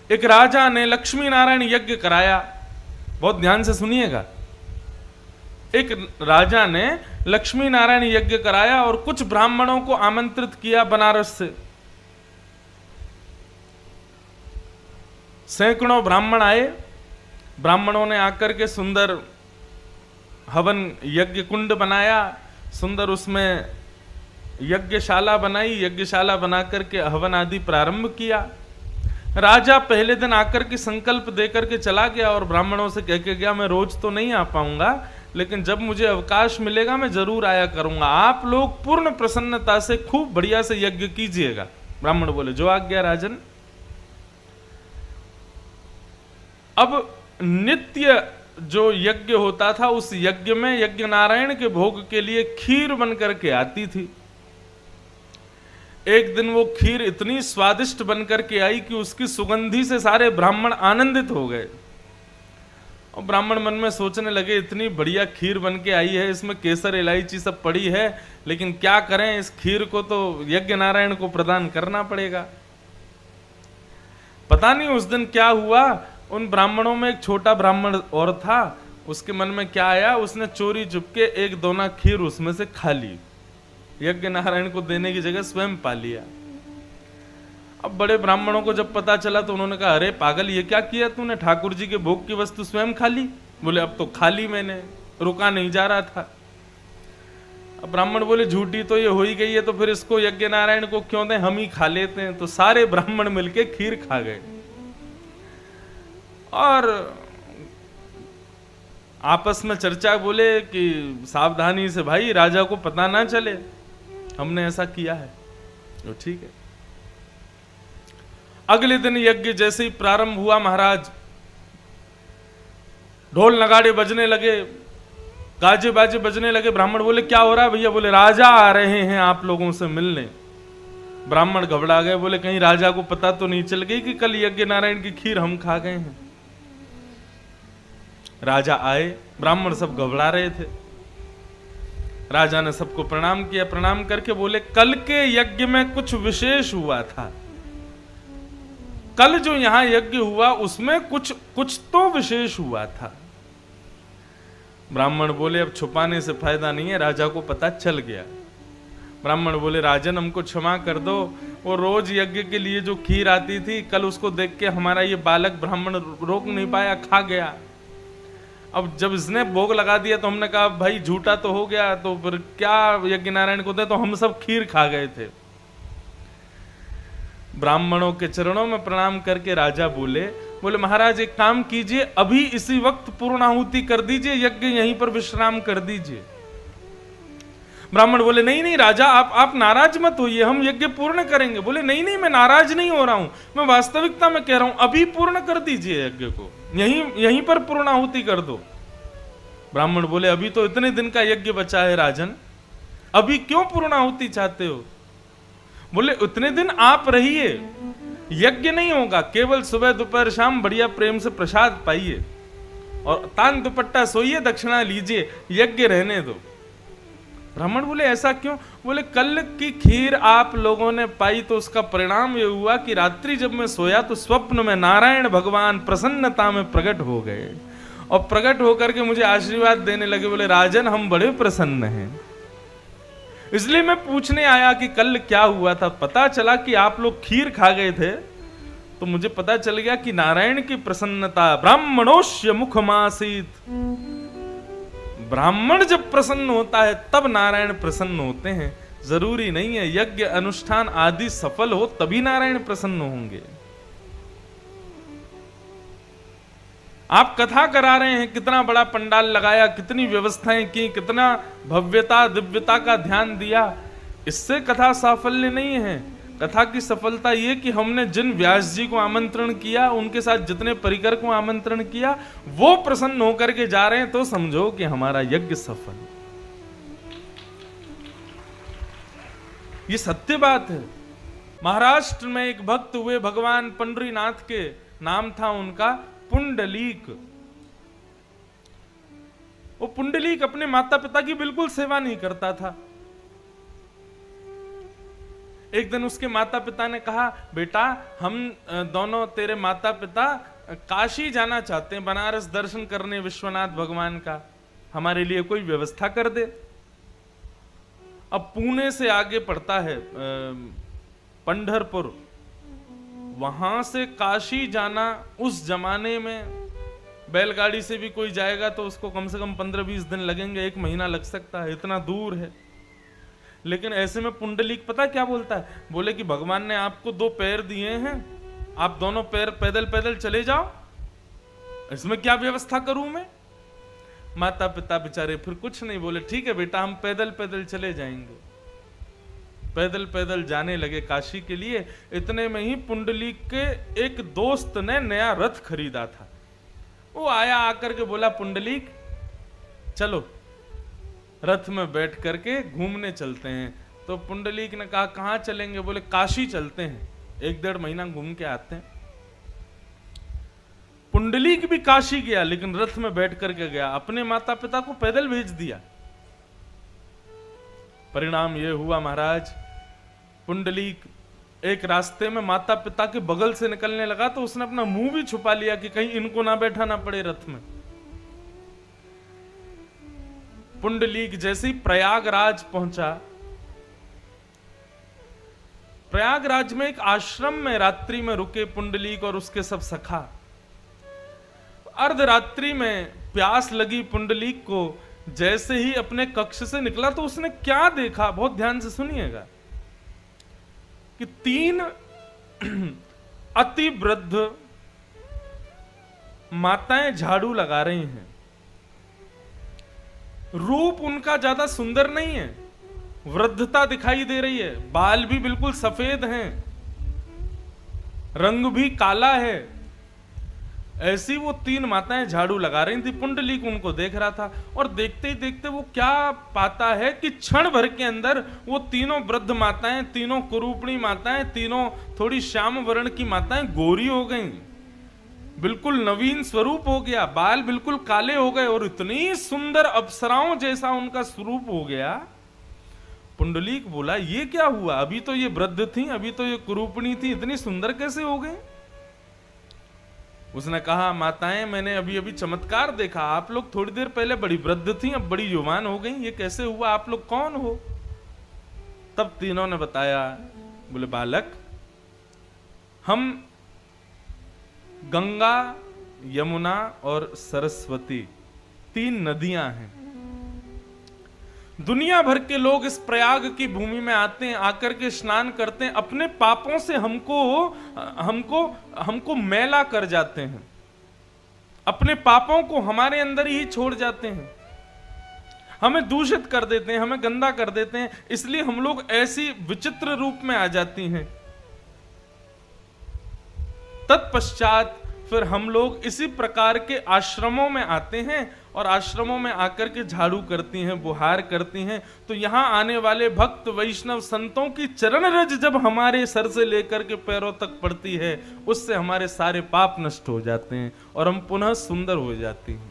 एक राजा ने लक्ष्मी नारायण यज्ञ कराया। बहुत ध्यान से सुनिएगा। एक राजा ने लक्ष्मी नारायण यज्ञ कराया और कुछ ब्राह्मणों को आमंत्रित किया बनारस से। सैकड़ों ब्राह्मण आए। ब्राह्मणों ने आकर के सुंदर हवन यज्ञ कुंड बनाया, सुंदर उसमें यज्ञशाला बनाई, यज्ञशाला बनाकर के हवन आदि प्रारंभ किया। राजा पहले दिन आकर के संकल्प देकर के चला गया और ब्राह्मणों से कह के गया, मैं रोज तो नहीं आ पाऊंगा, लेकिन जब मुझे अवकाश मिलेगा मैं जरूर आया करूंगा। आप लोग पूर्ण प्रसन्नता से खूब बढ़िया से यज्ञ कीजिएगा। ब्राह्मण बोले, जो आज्ञा राजन। अब नित्य जो यज्ञ होता था, उस यज्ञ में यज्ञ नारायण के भोग के लिए खीर बन करके आती थी। एक दिन वो खीर इतनी स्वादिष्ट बन करके आई कि उसकी सुगंधी से सारे ब्राह्मण आनंदित हो गए। और ब्राह्मण मन में सोचने लगे, इतनी बढ़िया खीर बन के आई है, इसमें केसर इलायची सब पड़ी है, लेकिन क्या करें, इस खीर को तो यज्ञ नारायण को प्रदान करना पड़ेगा। पता नहीं उस दिन क्या हुआ, उन ब्राह्मणों में एक छोटा ब्राह्मण और था। उसके मन में क्या आया, उसने चोरी चुपके एक दोना खीर उसमें से खा ली। यज्ञ नारायण को देने की जगह स्वयं पा लिया। अब बड़े ब्राह्मणों को जब पता चला तो उन्होंने कहा, अरे पागल, ये क्या किया तूने, ठाकुर जी के भोग की वस्तु स्वयं खा ली। बोले, अब तो खा ली मैंने, रुका नहीं जा रहा था। अब ब्राह्मण बोले, झूठी तो ये हो ही गई है, तो फिर इसको यज्ञ नारायण को क्यों दें, हम ही खा लेते हैं। तो सारे ब्राह्मण मिलके खीर खा गए और आपस में चर्चा, बोले कि सावधानी से भाई, राजा को पता ना चले हमने ऐसा किया है। तो ठीक है। अगले दिन यज्ञ जैसे ही प्रारंभ हुआ, महाराज ढोल नगाड़े बजने लगे, गाजे बाजे बजने लगे। ब्राह्मण बोले, क्या हो रहा है भैया? बोले, राजा आ रहे हैं आप लोगों से मिलने। ब्राह्मण घबरा गए, बोले, कहीं राजा को पता तो नहीं चल गई कि कल यज्ञ नारायण की खीर हम खा गए हैं। राजा आए, ब्राह्मण सब घबरा रहे थे। राजा ने सबको प्रणाम किया। प्रणाम करके बोले, कल के यज्ञ में कुछ विशेष हुआ था। कल जो यहां यज्ञ हुआ उसमें कुछ तो विशेष हुआ था। ब्राह्मण बोले, अब छुपाने से फायदा नहीं है, राजा को पता चल गया। ब्राह्मण बोले, राजन हमको क्षमा कर दो, वो रोज यज्ञ के लिए जो खीर आती थी, कल उसको देख के हमारा ये बालक ब्राह्मण रोक नहीं पाया, खा गया। अब जब इसने भोग लगा दिया तो हमने कहा, भाई झूठा तो हो गया, तो फिर क्या यज्ञ नारायण को दे, तो हम सब खीर खा गए थे। ब्राह्मणों के चरणों में प्रणाम करके राजा बोले, महाराज एक काम कीजिए, अभी इसी वक्त पूर्णाहुति कर दीजिए, यज्ञ यहीं पर विश्राम कर दीजिए। ब्राह्मण बोले, नहीं नहीं राजा, आप नाराज मत होइए, हम यज्ञ पूर्ण करेंगे। बोले, नहीं नहीं, मैं नाराज नहीं हो रहा हूं, मैं वास्तविकता में कह रहा हूं, अभी पूर्ण कर दीजिए यज्ञ को, यहीं पर पूर्णाहुति कर दो। ब्राह्मण बोले, अभी तो इतने दिन का यज्ञ बचा है राजन, अभी क्यों पूर्णाहुति चाहते हो? बोले, उतने दिन आप रहिए, यज्ञ नहीं होगा, केवल सुबह दोपहर शाम बढ़िया प्रेम से प्रसाद पाइए और तान दुपट्टा सोइए, दक्षिणा लीजिए, यज्ञ रहने दो। ब्राह्मण बोले, ऐसा क्यों? बोले, कल की खीर आप लोगों ने पाई तो उसका परिणाम यह हुआ कि रात्रि जब मैं सोया तो स्वप्न में नारायण भगवान प्रसन्नता में प्रकट हो गए और प्रकट होकर के मुझे आशीर्वाद देने लगे। बोले, राजन हम बड़े प्रसन्न हैं, इसलिए मैं पूछने आया कि कल क्या हुआ था। पता चला कि आप लोग खीर खा गए थे, तो मुझे पता चल गया कि नारायण की प्रसन्नता ब्राह्मणोस्य मुखमासीत। ब्राह्मण जब प्रसन्न होता है तब नारायण प्रसन्न होते हैं। जरूरी नहीं है यज्ञ अनुष्ठान आदि सफल हो तभी नारायण प्रसन्न होंगे। आप कथा करा रहे हैं, कितना बड़ा पंडाल लगाया, कितनी व्यवस्थाएं की, कितना भव्यता दिव्यता का ध्यान दिया, इससे कथा साफल्य नहीं है। कथा की सफलता यह कि हमने जिन व्यास जी को आमंत्रण किया, उनके साथ जितने परिकर को आमंत्रण किया, वो प्रसन्न होकर के जा रहे हैं, तो समझो कि हमारा यज्ञ सफल। ये सत्य बात है। महाराष्ट्र में एक भक्त हुए भगवान पंडरीनाथ के, नाम था उनका पुंडलीक। वो पुंडलीक अपने माता पिता की बिल्कुल सेवा नहीं करता था। एक दिन उसके माता पिता ने कहा, बेटा हम दोनों तेरे माता पिता काशी जाना चाहते हैं, बनारस दर्शन करने विश्वनाथ भगवान का, हमारे लिए कोई व्यवस्था कर दे। अब पुणे से आगे पड़ता है पंढरपुर, वहां से काशी जाना उस जमाने में बैलगाड़ी से भी कोई जाएगा तो उसको कम से कम 15-20 दिन लगेंगे, 1 महीना लग सकता है, इतना दूर है। लेकिन ऐसे में पुंडलीक पता क्या बोलता है, बोले कि भगवान ने आपको 2 पैर दिए हैं, आप दोनों पैर पैदल पैदल चले जाओ, इसमें क्या व्यवस्था करूं मैं। माता पिता बेचारे फिर कुछ नहीं बोले, ठीक है बेटा हम पैदल पैदल चले जाएंगे। पैदल पैदल जाने लगे काशी के लिए। इतने में ही पुंडलीक के एक दोस्त ने नया रथ खरीदा था, वो आया, आकर के बोला, पुंडलीक चलो रथ में बैठ करके घूमने चलते हैं। तो पुंडलीक ने कहा, कहां चलेंगे? बोले काशी चलते हैं, 1-1.5 महीना घूम के आते हैं। पुंडलीक भी काशी गया, लेकिन रथ में बैठ करके गया, अपने माता पिता को पैदल भेज दिया। परिणाम यह हुआ महाराज, पुंडलीक एक रास्ते में माता पिता के बगल से निकलने लगा तो उसने अपना मुंह भी छुपा लिया कि कहीं इनको ना बैठाना पड़े रथ में। पुंडलीक जैसे ही प्रयागराज पहुंचा, प्रयागराज में एक आश्रम में रात्रि में रुके पुंडलीक और उसके सब सखा। अर्धरात्रि में प्यास लगी पुंडलीक को, जैसे ही अपने कक्ष से निकला तो उसने क्या देखा, बहुत ध्यान से सुनिएगा, कि 3 अति वृद्ध माताएं झाड़ू लगा रही हैं। रूप उनका ज्यादा सुंदर नहीं है, वृद्धता दिखाई दे रही है, बाल भी बिल्कुल सफेद हैं, रंग भी काला है। ऐसी वो 3 माताएं झाड़ू लगा रही थी। पुंडलीक उनको देख रहा था और देखते ही देखते वो क्या पाता है कि क्षण भर के अंदर वो तीनों वृद्ध माताएं, तीनों कुरूपणी माताएं, तीनों थोड़ी श्याम वर्ण की माताएं गोरी हो गईं, बिल्कुल नवीन स्वरूप हो गया, बाल बिल्कुल काले हो गए और इतनी सुंदर अप्सराओं जैसा उनका स्वरूप हो गया। पुंडलीक बोला, ये क्या हुआ? अभी तो ये वृद्ध थी, अभी तो ये कुरूपणी थी, इतनी सुंदर कैसे हो गई? उसने कहा, माताएं मैंने अभी अभी चमत्कार देखा, आप लोग थोड़ी देर पहले बड़ी वृद्ध थी, अब बड़ी युवान हो गई, ये कैसे हुआ? आप लोग कौन हो? तब तीनों ने बताया, बोले बालक हम गंगा, यमुना और सरस्वती 3 नदियां हैं। दुनिया भर के लोग इस प्रयाग की भूमि में आते हैं, आकर के स्नान करते हैं, अपने पापों से हमको मैला कर जाते हैं, अपने पापों को हमारे अंदर ही छोड़ जाते हैं, हमें दूषित कर देते हैं, हमें गंदा कर देते हैं, इसलिए हम लोग ऐसी विचित्र रूप में आ जाती हैं। तत्पश्चात फिर हम लोग इसी प्रकार के आश्रमों में आते हैं और आश्रमों में आकर के झाड़ू करती हैं, बुहार करती हैं। तो यहां आने वाले भक्त वैष्णव संतों की चरण रज जब हमारे सर से लेकर के पैरों तक पड़ती है, उससे हमारे सारे पाप नष्ट हो जाते हैं और हम पुनः सुंदर हो जाते हैं।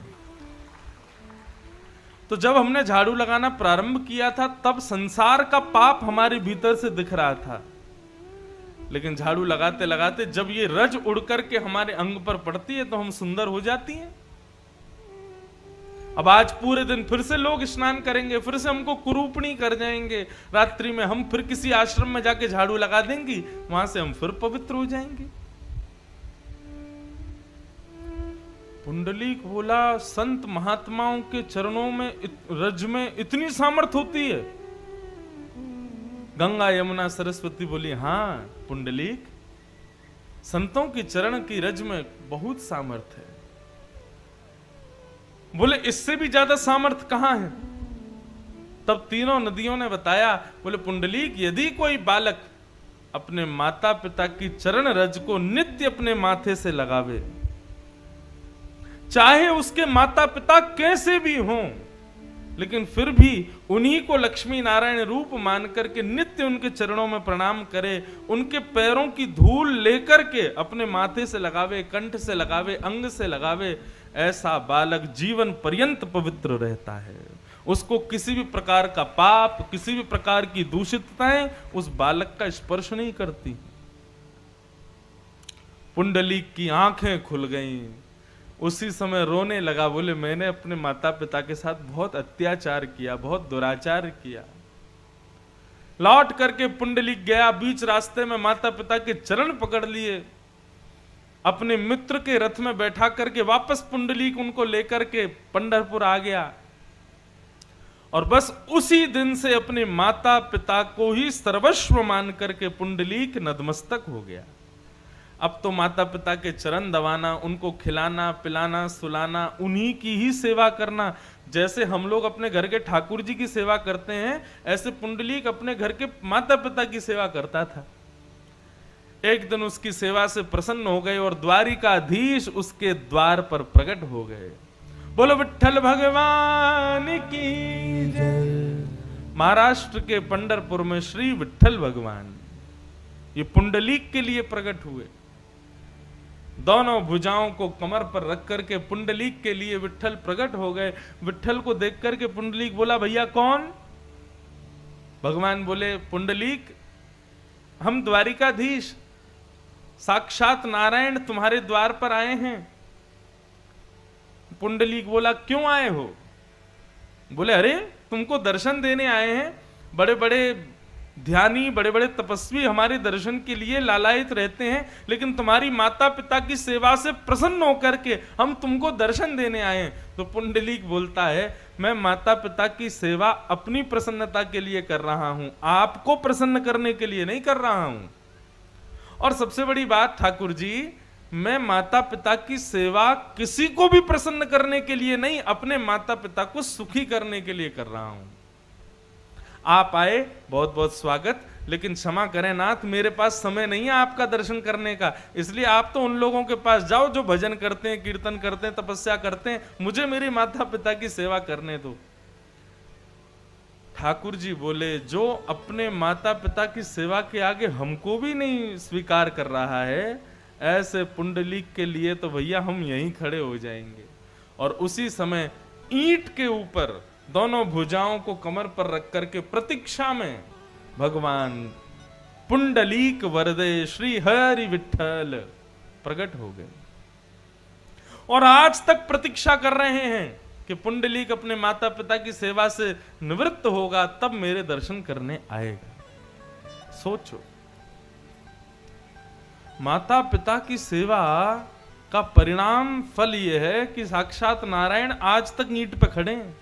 तो जब हमने झाड़ू लगाना प्रारंभ किया था तब संसार का पाप हमारे भीतर से दिख रहा था, लेकिन झाड़ू लगाते लगाते जब ये रज उड़ करके हमारे अंग पर पड़ती है तो हम सुंदर हो जाती हैं। अब आज पूरे दिन फिर से लोग स्नान करेंगे, फिर से हमको कुरूपणी कर जाएंगे, रात्रि में हम फिर किसी आश्रम में जाके झाड़ू लगा देंगी, वहां से हम फिर पवित्र हो जाएंगे। पुंडलीक बोला, संत महात्माओं के चरणों में रज में इतनी सामर्थ होती है? गंगा, यमुना, सरस्वती बोली, हाँ पुंडलीक, संतों की चरण की रज में बहुत सामर्थ है। बोले इससे भी ज्यादा सामर्थ कहां है? तब तीनों नदियों ने बताया, बोले पुंडलीक, यदि कोई बालक अपने माता पिता की चरण रज को नित्य अपने माथे से लगावे, चाहे उसके माता पिता कैसे भी हों, लेकिन फिर भी उन्हीं को लक्ष्मी नारायण रूप मान करके नित्य उनके चरणों में प्रणाम करे, उनके पैरों की धूल लेकर के अपने माथे से लगावे, कंठ से लगावे, अंग से लगावे, ऐसा बालक जीवन पर्यंत पवित्र रहता है। उसको किसी भी प्रकार का पाप, किसी भी प्रकार की दूषितताएं उस बालक का स्पर्श नहीं करती। पुंडलीक की आंखें खुल गईं, उसी समय रोने लगा, बोले मैंने अपने माता पिता के साथ बहुत अत्याचार किया, बहुत दुराचार किया। लौट करके पुंडलीक गया, बीच रास्ते में माता पिता के चरण पकड़ लिए, अपने मित्र के रथ में बैठा करके वापस पुंडलीक उनको लेकर के पंढरपुर आ गया। और बस उसी दिन से अपने माता पिता को ही सर्वस्व मान करके पुंडलीक नतमस्तक हो गया। अब तो माता पिता के चरण दबाना, उनको खिलाना पिलाना सुलाना, उन्हीं की ही सेवा करना। जैसे हम लोग अपने घर के ठाकुर जी की सेवा करते हैं, ऐसे पुंडलीक अपने घर के माता पिता की सेवा करता था। एक दिन उसकी सेवा से प्रसन्न हो गए और द्वारिकाधीश उसके द्वार पर प्रकट हो गए। बोलो विठ्ठल भगवान की जय। महाराष्ट्र के पंढरपुर में श्री विठ्ठल भगवान ये पुंडलीक के लिए प्रकट हुए। दोनों भुजाओं को कमर पर रख करके पुंडलीक के लिए विठ्ठल प्रकट हो गए। विठ्ठल को देख करके पुंडलीक बोला, भैया कौन? भगवान बोले, पुंडलीक हम द्वारिकाधीश साक्षात नारायण तुम्हारे द्वार पर आए हैं। पुंडलीक बोला, क्यों आए हो? बोले, अरे तुमको दर्शन देने आए हैं। बड़े बड़े ध्यानी, बड़े बड़े तपस्वी हमारे दर्शन के लिए लालायित रहते हैं, लेकिन तुम्हारी माता पिता की सेवा से प्रसन्न होकर के हम तुमको दर्शन देने आए हैं। तो पुंडलीक बोलता है, मैं माता पिता की सेवा अपनी प्रसन्नता के लिए कर रहा हूं, आपको प्रसन्न करने के लिए नहीं कर रहा हूं। और सबसे बड़ी बात ठाकुर जी, मैं माता पिता की सेवा किसी को भी प्रसन्न करने के लिए नहीं, अपने माता पिता को सुखी करने के लिए कर रहा हूं। आप आए, बहुत बहुत स्वागत, लेकिन क्षमा करें नाथ, मेरे पास समय नहीं है आपका दर्शन करने का, इसलिए आप तो उन लोगों के पास जाओ जो भजन करते हैं, कीर्तन करते हैं, तपस्या करते हैं, मुझे मेरी माता पिता की सेवा करने दो। ठाकुर जी बोले, जो अपने माता पिता की सेवा के आगे हमको भी नहीं स्वीकार कर रहा है, ऐसे पुंडलीक के लिए तो भैया हम यहीं खड़े हो जाएंगे। और उसी समय ईंट के ऊपर दोनों भुजाओं को कमर पर रख करके प्रतीक्षा में भगवान पुंडलीक वरदे श्री हरि विठ्ठल प्रकट हो गए। और आज तक प्रतीक्षा कर रहे हैं कि पुंडलीक अपने माता पिता की सेवा से निवृत्त होगा, तब मेरे दर्शन करने आएगा। सोचो, माता पिता की सेवा का परिणाम फल यह है कि साक्षात नारायण आज तक ईंट पे खड़े हैं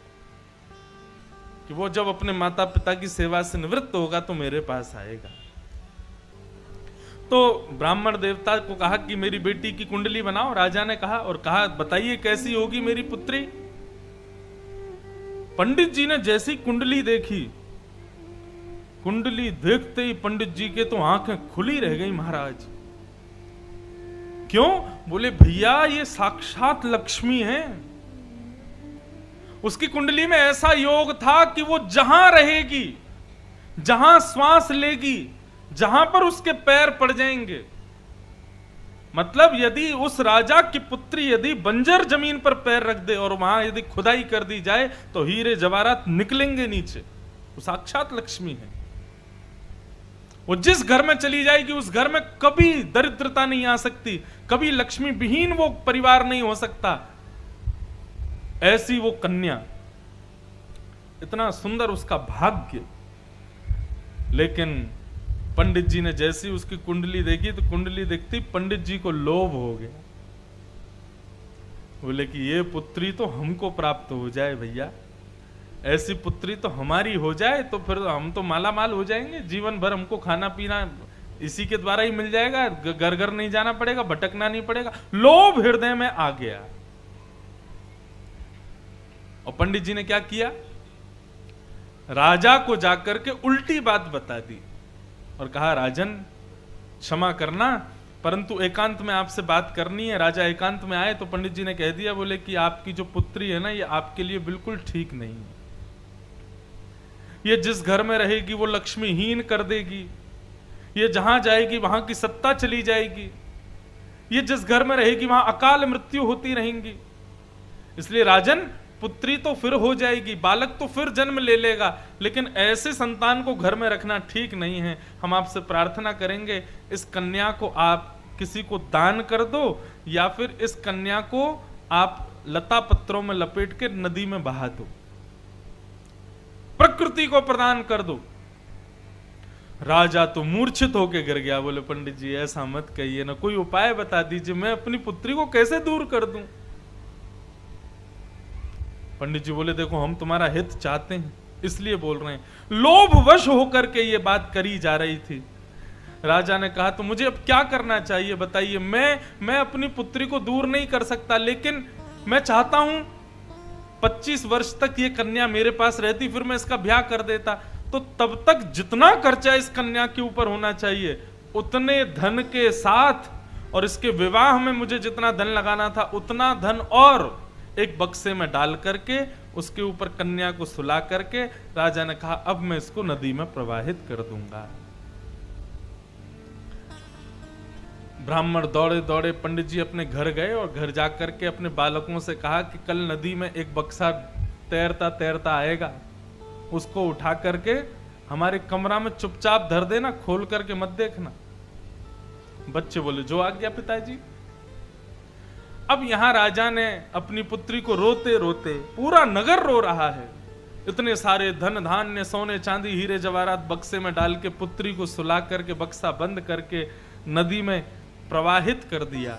कि वो जब अपने माता पिता की सेवा से निवृत्त होगा तो मेरे पास आएगा। तो ब्राह्मण देवता को कहा कि मेरी बेटी की कुंडली बनाओ। राजा ने कहा, और कहा बताइए कैसी होगी मेरी पुत्री। पंडित जी ने जैसी कुंडली देखी, कुंडली देखते ही पंडित जी के तो आंखें खुली रह गई महाराज। क्यों? बोले, भैया ये साक्षात लक्ष्मी है। उसकी कुंडली में ऐसा योग था कि वो जहां रहेगी, जहां श्वास लेगी, जहां पर उसके पैर पड़ जाएंगे, मतलब यदि उस राजा की पुत्री यदि बंजर जमीन पर पैर रख दे और वहां यदि खुदाई कर दी जाए तो हीरे जवाहरात निकलेंगे नीचे। वो साक्षात लक्ष्मी है। वो जिस घर में चली जाएगी उस घर में कभी दरिद्रता नहीं आ सकती, कभी लक्ष्मी विहीन वो परिवार नहीं हो सकता। ऐसी वो कन्या, इतना सुंदर उसका भाग्य। लेकिन पंडित जी ने जैसी उसकी कुंडली देखी तो कुंडली देखती पंडित जी को लोभ हो गया। बोले कि ये पुत्री तो हमको प्राप्त हो जाए भैया, ऐसी पुत्री तो हमारी हो जाए तो फिर हम तो माला माल हो जाएंगे, जीवन भर हमको खाना पीना इसी के द्वारा ही मिल जाएगा, घर घर नहीं जाना पड़ेगा, भटकना नहीं पड़ेगा। लोभ हृदय में आ गया। और पंडित जी ने क्या किया, राजा को जाकर के उल्टी बात बता दी और कहा, राजन क्षमा करना, परंतु एकांत में आपसे बात करनी है। राजा एकांत में आए तो पंडित जी ने कह दिया, बोले कि आपकी जो पुत्री है ना, ये आपके लिए बिल्कुल ठीक नहीं है। ये जिस घर में रहेगी वो लक्ष्मीहीन कर देगी, ये जहां जाएगी वहां की सत्ता चली जाएगी, ये जिस घर में रहेगी वहां अकाल मृत्यु होती रहेंगी। इसलिए राजन पुत्री तो फिर हो जाएगी, बालक तो फिर जन्म ले लेगा, लेकिन ऐसे संतान को घर में रखना ठीक नहीं है। हम आपसे प्रार्थना करेंगे इस कन्या को आप किसी को दान कर दो, या फिर इस कन्या को आप लता पत्रों में लपेट के नदी में बहा दो, प्रकृति को प्रदान कर दो। राजा तो मूर्छित होकर गिर गया। बोले पंडित जी ऐसा मत कहिए ना, कोई उपाय बता दीजिए, मैं अपनी पुत्री को कैसे दूर कर दूं। पंडित जी बोले देखो हम तुम्हारा हित चाहते हैं इसलिए बोल रहे हैं, लोभवश होकर के ये बात करी जा रही थी। राजा ने कहा तो मुझे अब क्या करना चाहिए बताइए। मैं अपनी पुत्री को दूर नहीं कर सकता, लेकिन मैं चाहता हूं 25 वर्ष तक ये कन्या मेरे पास रहती, फिर मैं इसका ब्याह कर देता, तो तब तक जितना खर्चा इस कन्या के ऊपर होना चाहिए उतने धन के साथ, और इसके विवाह में मुझे जितना धन लगाना था उतना धन और एक बक्से में डाल करके उसके ऊपर कन्या को सुला करके राजा ने कहा अब मैं इसको नदी में प्रवाहित कर दूंगा। ब्राह्मण दौड़े दौड़े पंडित जी अपने घर गए और घर जाकर के अपने बालकों से कहा कि कल नदी में एक बक्सा तैरता तैरता आएगा, उसको उठा करके हमारे कमरा में चुपचाप धर देना, खोल करके मत देखना। बच्चे बोले जो आज्ञा पिताजी। अब यहां राजा ने अपनी पुत्री को रोते रोते, पूरा नगर रो रहा है, इतने सारे धन धान्य सोने चांदी हीरे जवाहरात बक्से में डाल के पुत्री को सुला करके बक्सा बंद करके नदी में प्रवाहित कर दिया।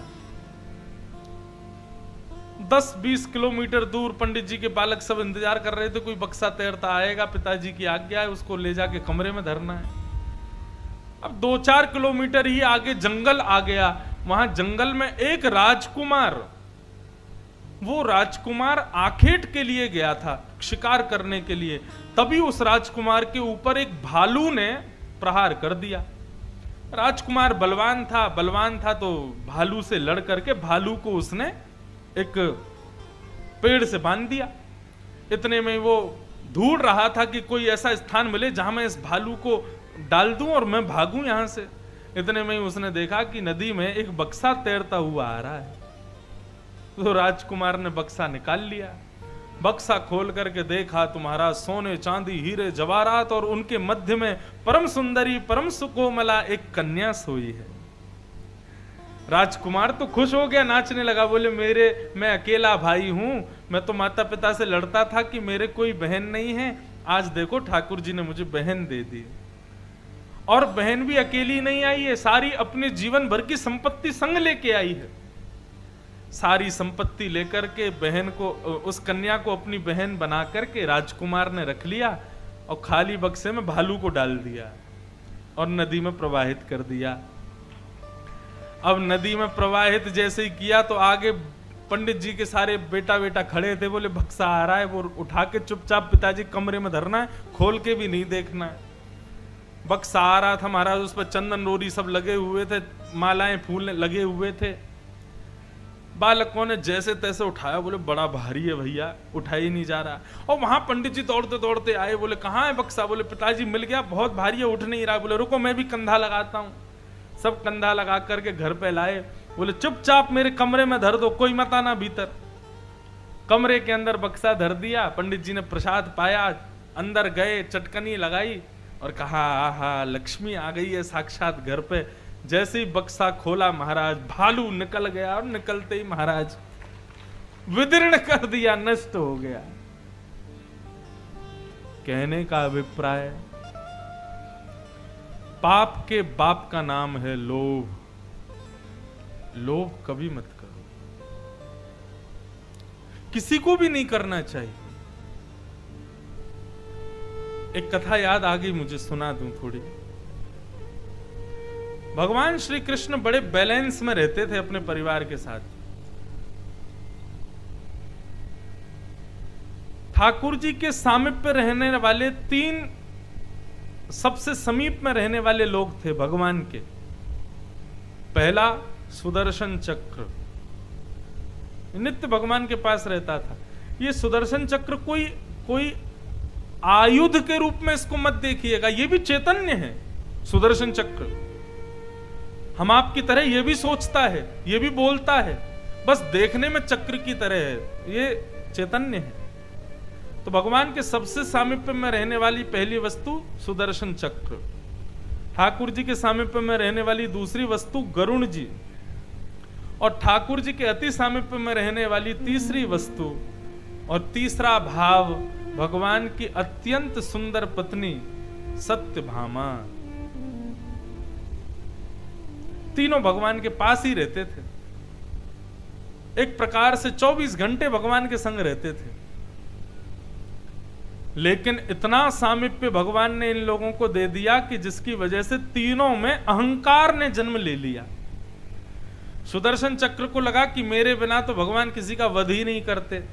10-20 किलोमीटर दूर पंडित जी के बालक सब इंतजार कर रहे थे, कोई बक्सा तैरता आएगा, पिताजी की आज्ञा है उसको ले जाके कमरे में धरना है। अब 2-4 किलोमीटर ही आगे जंगल आ गया। वहां जंगल में एक राजकुमार, वो राजकुमार आखेट के लिए गया था, शिकार करने के लिए। तभी उस राजकुमार के ऊपर एक भालू ने प्रहार कर दिया। राजकुमार बलवान था तो भालू से लड़ करके भालू को उसने एक पेड़ से बांध दिया। इतने में वो ढूंढ रहा था कि कोई ऐसा स्थान मिले जहां मैं इस भालू को डाल दूं और मैं भागूं यहां से। इतने में ही उसने देखा कि नदी में एक बक्सा तैरता हुआ आ रहा है, तो राजकुमार ने बक्सा निकाल लिया। बक्सा खोल करके देखा तुम्हारा सोने चांदी हीरे जवाहरात और उनके मध्य में परम सुंदरी परम सुकोमला एक कन्या सोई है। राजकुमार तो खुश हो गया, नाचने लगा, बोले मैं अकेला भाई हूं, मैं तो माता पिता से लड़ता था कि मेरे कोई बहन नहीं है, आज देखो ठाकुर जी ने मुझे बहन दे दी। और बहन भी अकेली नहीं आई है, सारी अपने जीवन भर की संपत्ति संग लेके आई है। सारी संपत्ति लेकर के बहन को, उस कन्या को अपनी बहन बना करके राजकुमार ने रख लिया और खाली बक्से में भालू को डाल दिया और नदी में प्रवाहित कर दिया। अब नदी में प्रवाहित जैसे ही किया तो आगे पंडित जी के सारे बेटा बेटा खड़े थे, बोले बक्सा आ रहा है, वो उठा के चुपचाप पिताजी कमरे में धरना है, खोल के भी नहीं देखना है। बक्सा आ रहा था महाराज, उस पर चंदन रोरी सब लगे हुए थे, मालाएं फूल लगे हुए थे। बालकों ने जैसे तैसे उठाया, बोले बड़ा भारी है भैया, उठा ही नहीं जा रहा। और वहां पंडित जी दौड़ते दौड़ते आए, बोले कहाँ है बक्सा? बोले पिताजी मिल गया, बहुत भारी है, उठ नहीं रहा। बोले रुको मैं भी कंधा लगाता हूँ। सब कंधा लगा करके घर पे लाए। बोले चुपचाप मेरे कमरे में धर दो, कोई मत आना भीतर। कमरे के अंदर बक्सा धर दिया। पंडित जी ने प्रसाद पाया, अंदर गए, चटकनी लगाई और कहा आहा लक्ष्मी आ गई है साक्षात घर पे। जैसे ही बक्सा खोला महाराज, भालू निकल गया और निकलते ही महाराज विदीर्ण कर दिया, नष्ट हो गया। कहने का अभिप्राय, पाप के बाप का नाम है लोभ। लोभ कभी मत करो, किसी को भी नहीं करना चाहिए। एक कथा याद आ गई मुझे, सुना दूं थोड़ी। भगवान श्री कृष्ण बड़े बैलेंस में रहते थे अपने परिवार के साथ। ठाकुर जी के सामीप्य रहने वाले 3 सबसे समीप में रहने वाले लोग थे भगवान के। पहला सुदर्शन चक्र, नित्य भगवान के पास रहता था। ये सुदर्शन चक्र कोई आयुध के रूप में इसको मत देखिएगा, ये भी चैतन्य है। सुदर्शन चक्र हम आपकी तरह ये भी सोचता है, ये भी बोलता है, बस देखने में चक्र की तरह है, ये चैतन्य है। तो भगवान के सबसे सामीप्य में रहने वाली पहली वस्तु सुदर्शन चक्र, ठाकुर जी के सामीप्य में रहने वाली दूसरी वस्तु गरुण जी, और ठाकुर जी के अति सामीप्य में रहने वाली तीसरी वस्तु और तीसरा भाव भगवान की अत्यंत सुंदर पत्नी सत्यभामा। तीनों भगवान के पास ही रहते थे, एक प्रकार से 24 घंटे भगवान के संग रहते थे। लेकिन इतना सामीप्य भगवान ने इन लोगों को दे दिया कि जिसकी वजह से तीनों में अहंकार ने जन्म ले लिया। सुदर्शन चक्र को लगा कि मेरे बिना तो भगवान किसी का वध ही नहीं करते,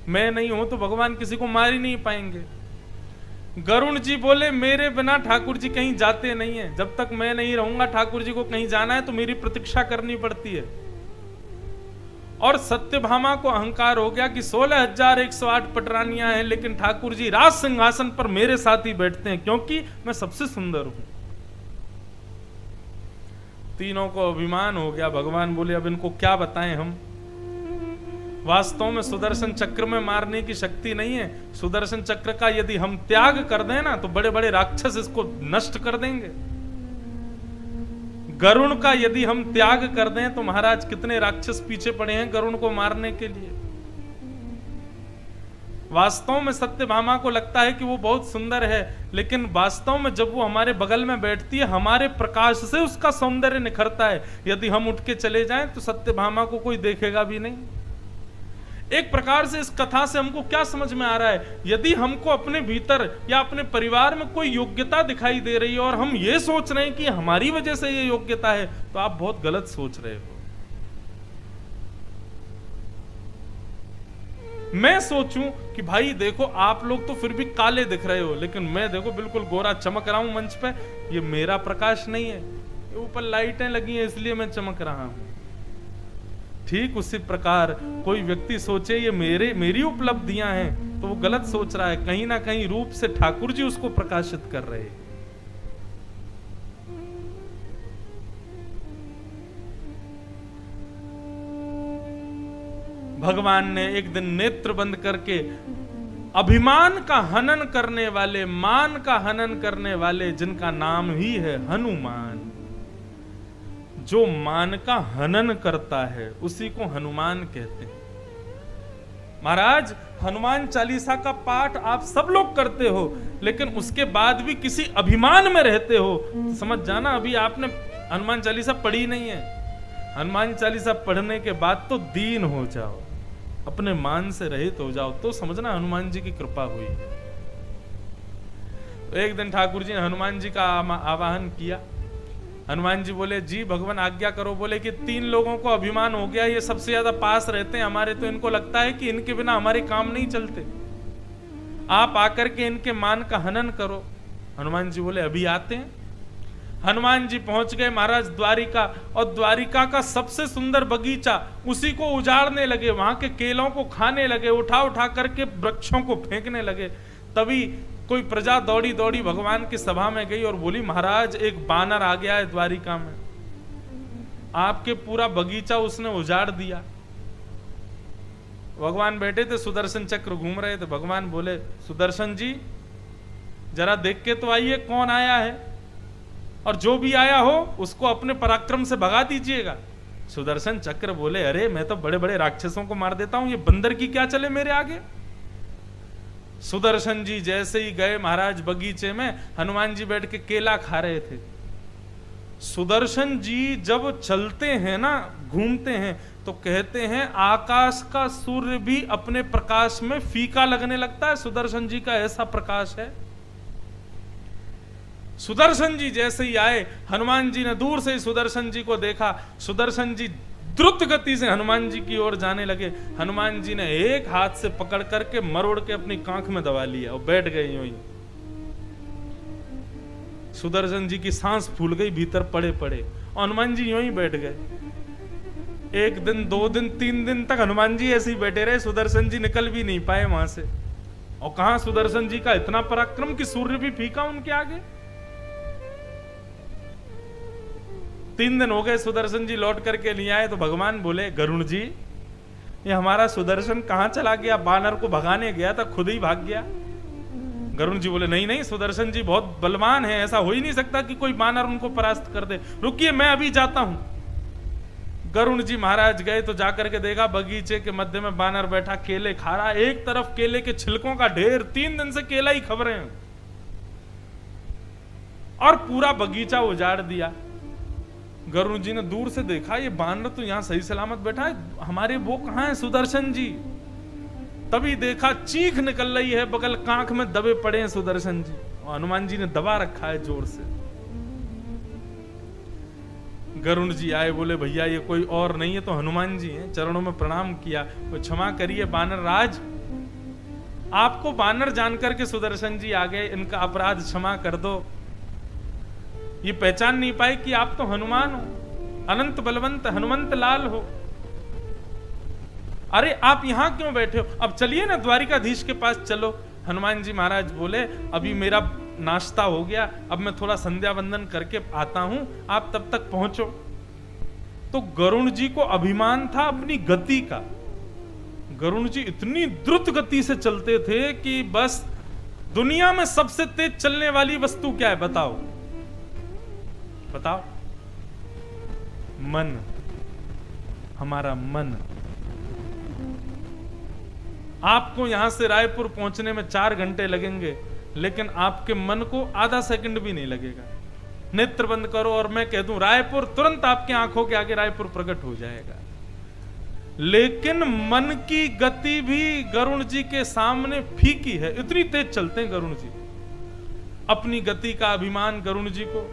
मैं नहीं हूं तो भगवान किसी को मार ही नहीं पाएंगे। गरुण जी बोले मेरे बिना ठाकुर जी कहीं जाते नहीं है, जब तक मैं नहीं रहूंगा ठाकुर जी को कहीं जाना है तो मेरी प्रतीक्षा करनी पड़ती है। और सत्यभामा को अहंकार हो गया कि 16,108 पटरानियां हैं लेकिन ठाकुर जी राज सिंहासन पर मेरे साथ ही बैठते हैं क्योंकि मैं सबसे सुंदर हूं। तीनों को अभिमान हो गया। भगवान बोले अब इनको क्या बताएं हम, वास्तव में सुदर्शन चक्र में मारने की शक्ति नहीं है। सुदर्शन चक्र का यदि हम त्याग कर दें ना तो बड़े बड़े राक्षस इसको नष्ट कर देंगे। गरुण का यदि हम त्याग कर दें तो महाराज कितने राक्षस पीछे पड़े हैं गरुण को मारने के लिए। वास्तव में सत्यभामा को लगता है कि वो बहुत सुंदर है, लेकिन वास्तव में जब वो हमारे बगल में बैठती है हमारे प्रकाश से उसका सौंदर्य निखरता है। यदि हम उठ के चले जाएं तो सत्यभामा को कोई देखेगा भी नहीं। एक प्रकार से इस कथा से हमको क्या समझ में आ रहा है, यदि हमको अपने भीतर या अपने परिवार में कोई योग्यता दिखाई दे रही है और हम ये सोच रहे हैं कि हमारी वजह से ये योग्यता है, तो आप बहुत गलत सोच रहे हो। मैं सोचूं कि भाई देखो आप लोग तो फिर भी काले दिख रहे हो लेकिन मैं देखो बिल्कुल गोरा चमक रहा हूं मंच पे, ये मेरा प्रकाश नहीं है, ऊपर लाइटें लगी हैं इसलिए मैं चमक रहा हूं। ठीक उसी प्रकार कोई व्यक्ति सोचे ये मेरी उपलब्धियां हैं तो वो गलत सोच रहा है। कहीं ना कहीं रूप से ठाकुर जी उसको प्रकाशित कर रहे हैं। भगवान ने एक दिन नेत्र बंद करके अभिमान का हनन करने वाले, मान का हनन करने वाले, जिनका नाम ही है हनुमान, जो मान का हनन करता है उसी को हनुमान कहते हैं। महाराज हनुमान चालीसा का पाठ आप सब लोग करते हो लेकिन उसके बाद भी किसी अभिमान में रहते हो तो समझ जाना अभी आपने हनुमान चालीसा पढ़ी नहीं है। हनुमान चालीसा पढ़ने के बाद तो दीन हो जाओ, अपने मान से रहित हो जाओ, तो समझना हनुमान जी की कृपा हुई है। तो एक दिन ठाकुर जी ने हनुमान जी का आवाहन किया। हनुमान जी बोले जी भगवान आज्ञा करो। बोले कि 3 लोगों को अभिमान हो गया, ये सबसे ज्यादा पास रहते हैं हमारे, तो इनको लगता है कि इनके बिना हमारे काम नहीं चलते, आप आकर के इनके मान का हनन करो। हनुमान जी बोले अभी आते हैं। हनुमान जी पहुंच गए महाराज द्वारिका, और द्वारिका का सबसे सुंदर बगीचा उसी को उजाड़ने लगे, वहां के केलों को खाने लगे, उठा उठा करके वृक्षों को फेंकने लगे। तभी कोई प्रजा दौड़ी दौड़ी भगवान की सभा में गई और बोली महाराज एक बानर आ गया है द्वारिका में, आपके पूरा बगीचा उसने उजाड़ दिया। भगवान बैठे थे, सुदर्शन चक्र घूम रहे थे। भगवान बोले सुदर्शन जी जरा देख के तो आइए कौन आया है, और जो भी आया हो उसको अपने पराक्रम से भगा दीजिएगा। सुदर्शन चक्र बोले अरे मैं तो बड़े बड़े राक्षसों को मार देता हूं, ये बंदर की क्या चले मेरे आगे। सुदर्शन जी जैसे ही गए महाराज बगीचे में, हनुमान जी बैठ के केला खा रहे थे। सुदर्शन जी जब चलते हैं ना, घूमते हैं, तो कहते हैं आकाश का सूर्य भी अपने प्रकाश में फीका लगने लगता है। सुदर्शन जी का ऐसा प्रकाश है। सुदर्शन जी जैसे ही आए, हनुमान जी ने दूर से ही सुदर्शन जी को देखा। सुदर्शन जी द्रुत गति से हनुमान जी की ओर जाने लगे। हनुमान जी ने एक हाथ से पकड़ करके मरोड़ के अपनी कांख में दबा लिया और बैठ गए यूं ही। सुदर्शन जी की सांस फूल गई भीतर पड़े पड़े, और हनुमान जी यूं ही बैठ गए। 1 दिन 2 दिन 3 दिन तक हनुमान जी ऐसे ही बैठे रहे। सुदर्शन जी निकल भी नहीं पाए वहां से। और कहां सुदर्शन जी का इतना पराक्रम कि सूर्य भी फीका उनके आगे। 3 दिन हो गए, सुदर्शन जी लौट करके नहीं आए, तो भगवान बोले गरुण जी ये हमारा सुदर्शन कहां चला गया? बानर को भगाने गया था, खुद ही भाग गया। गरुड़ जी बोले नहीं नहीं, सुदर्शन जी बहुत बलवान है, ऐसा हो ही नहीं सकता कि कोई बानर उनको परास्त कर दे, रुकिए मैं अभी जाता हूं। गरुड़ जी महाराज गए तो जाकर के देखा बगीचे के मध्य में बानर बैठा केले खा रहा, एक तरफ केले के छिलकों का ढेर, 3 दिन से केला ही खा रहे हैं, और पूरा बगीचा उजाड़ दिया। गरुड़ जी ने दूर से देखा ये बानर तो यहां सही सलामत बैठा है, हमारे वो कहां है सुदर्शन जी? तभी देखा चीख निकल रही है, बगल कांख में दबे पड़े हैं सुदर्शन जी, और हनुमान जी ने दबा रखा है जोर से। गरुड़ जी आए, बोले भैया ये कोई और नहीं है तो हनुमान जी हैं, चरणों में प्रणाम किया, तो क्षमा करिए बानर राज, आपको बानर जानकर के सुदर्शन जी आ गए, इनका अपराध क्षमा कर दो। ये पहचान नहीं पाए कि आप तो हनुमान हो, अनंत बलवंत हनुमंत लाल हो। अरे आप यहां क्यों बैठे हो? अब चलिए ना द्वारिकाधीश के पास चलो। हनुमान जी महाराज बोले अभी मेरा नाश्ता हो गया, अब मैं थोड़ा संध्या वंदन करके आता हूं, आप तब तक पहुंचो। तो गरुड़ जी को अभिमान था अपनी गति का। गरुड़ जी इतनी द्रुत गति से चलते थे कि बस दुनिया में सबसे तेज चलने वाली वस्तु क्या है बताओ? बताओ। मन, हमारा मन। आपको यहां से रायपुर पहुंचने में 4 घंटे लगेंगे, लेकिन आपके मन को आधा सेकंड भी नहीं लगेगा। नेत्र बंद करो और मैं कह दूं रायपुर, तुरंत आपकी आंखों के आगे रायपुर प्रकट हो जाएगा। लेकिन मन की गति भी गरुड़ जी के सामने फीकी है, इतनी तेज चलते हैं गरुड़ जी। अपनी गति का अभिमान गरुड़ जी को।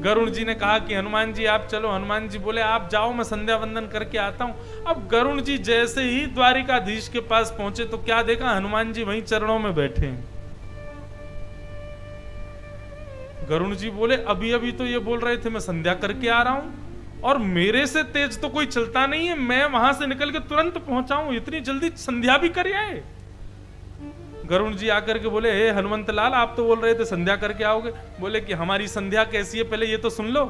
गरुड़ जी ने कहा कि हनुमान जी आप चलो, हनुमान जी बोले आप जाओ, मैं संध्या वंदन करके आता हूं। अब गरुड़ जी जैसे ही द्वारिकाधीश के पास पहुंचे तो क्या देखा? हनुमान जी वहीं चरणों में बैठे हैं। गरुड़ जी बोले अभी अभी तो ये बोल रहे थे मैं संध्या करके आ रहा हूं, और मेरे से तेज तो कोई चलता नहीं है, मैं वहां से निकल के तुरंत पहुंचा हूं, इतनी जल्दी संध्या भी कर आए। गरुड़ जी आकर के बोले हे हनुमंत लाल, आप तो बोल रहे थे संध्या करके आओगे। बोले कि हमारी संध्या कैसी है पहले ये तो सुन लो।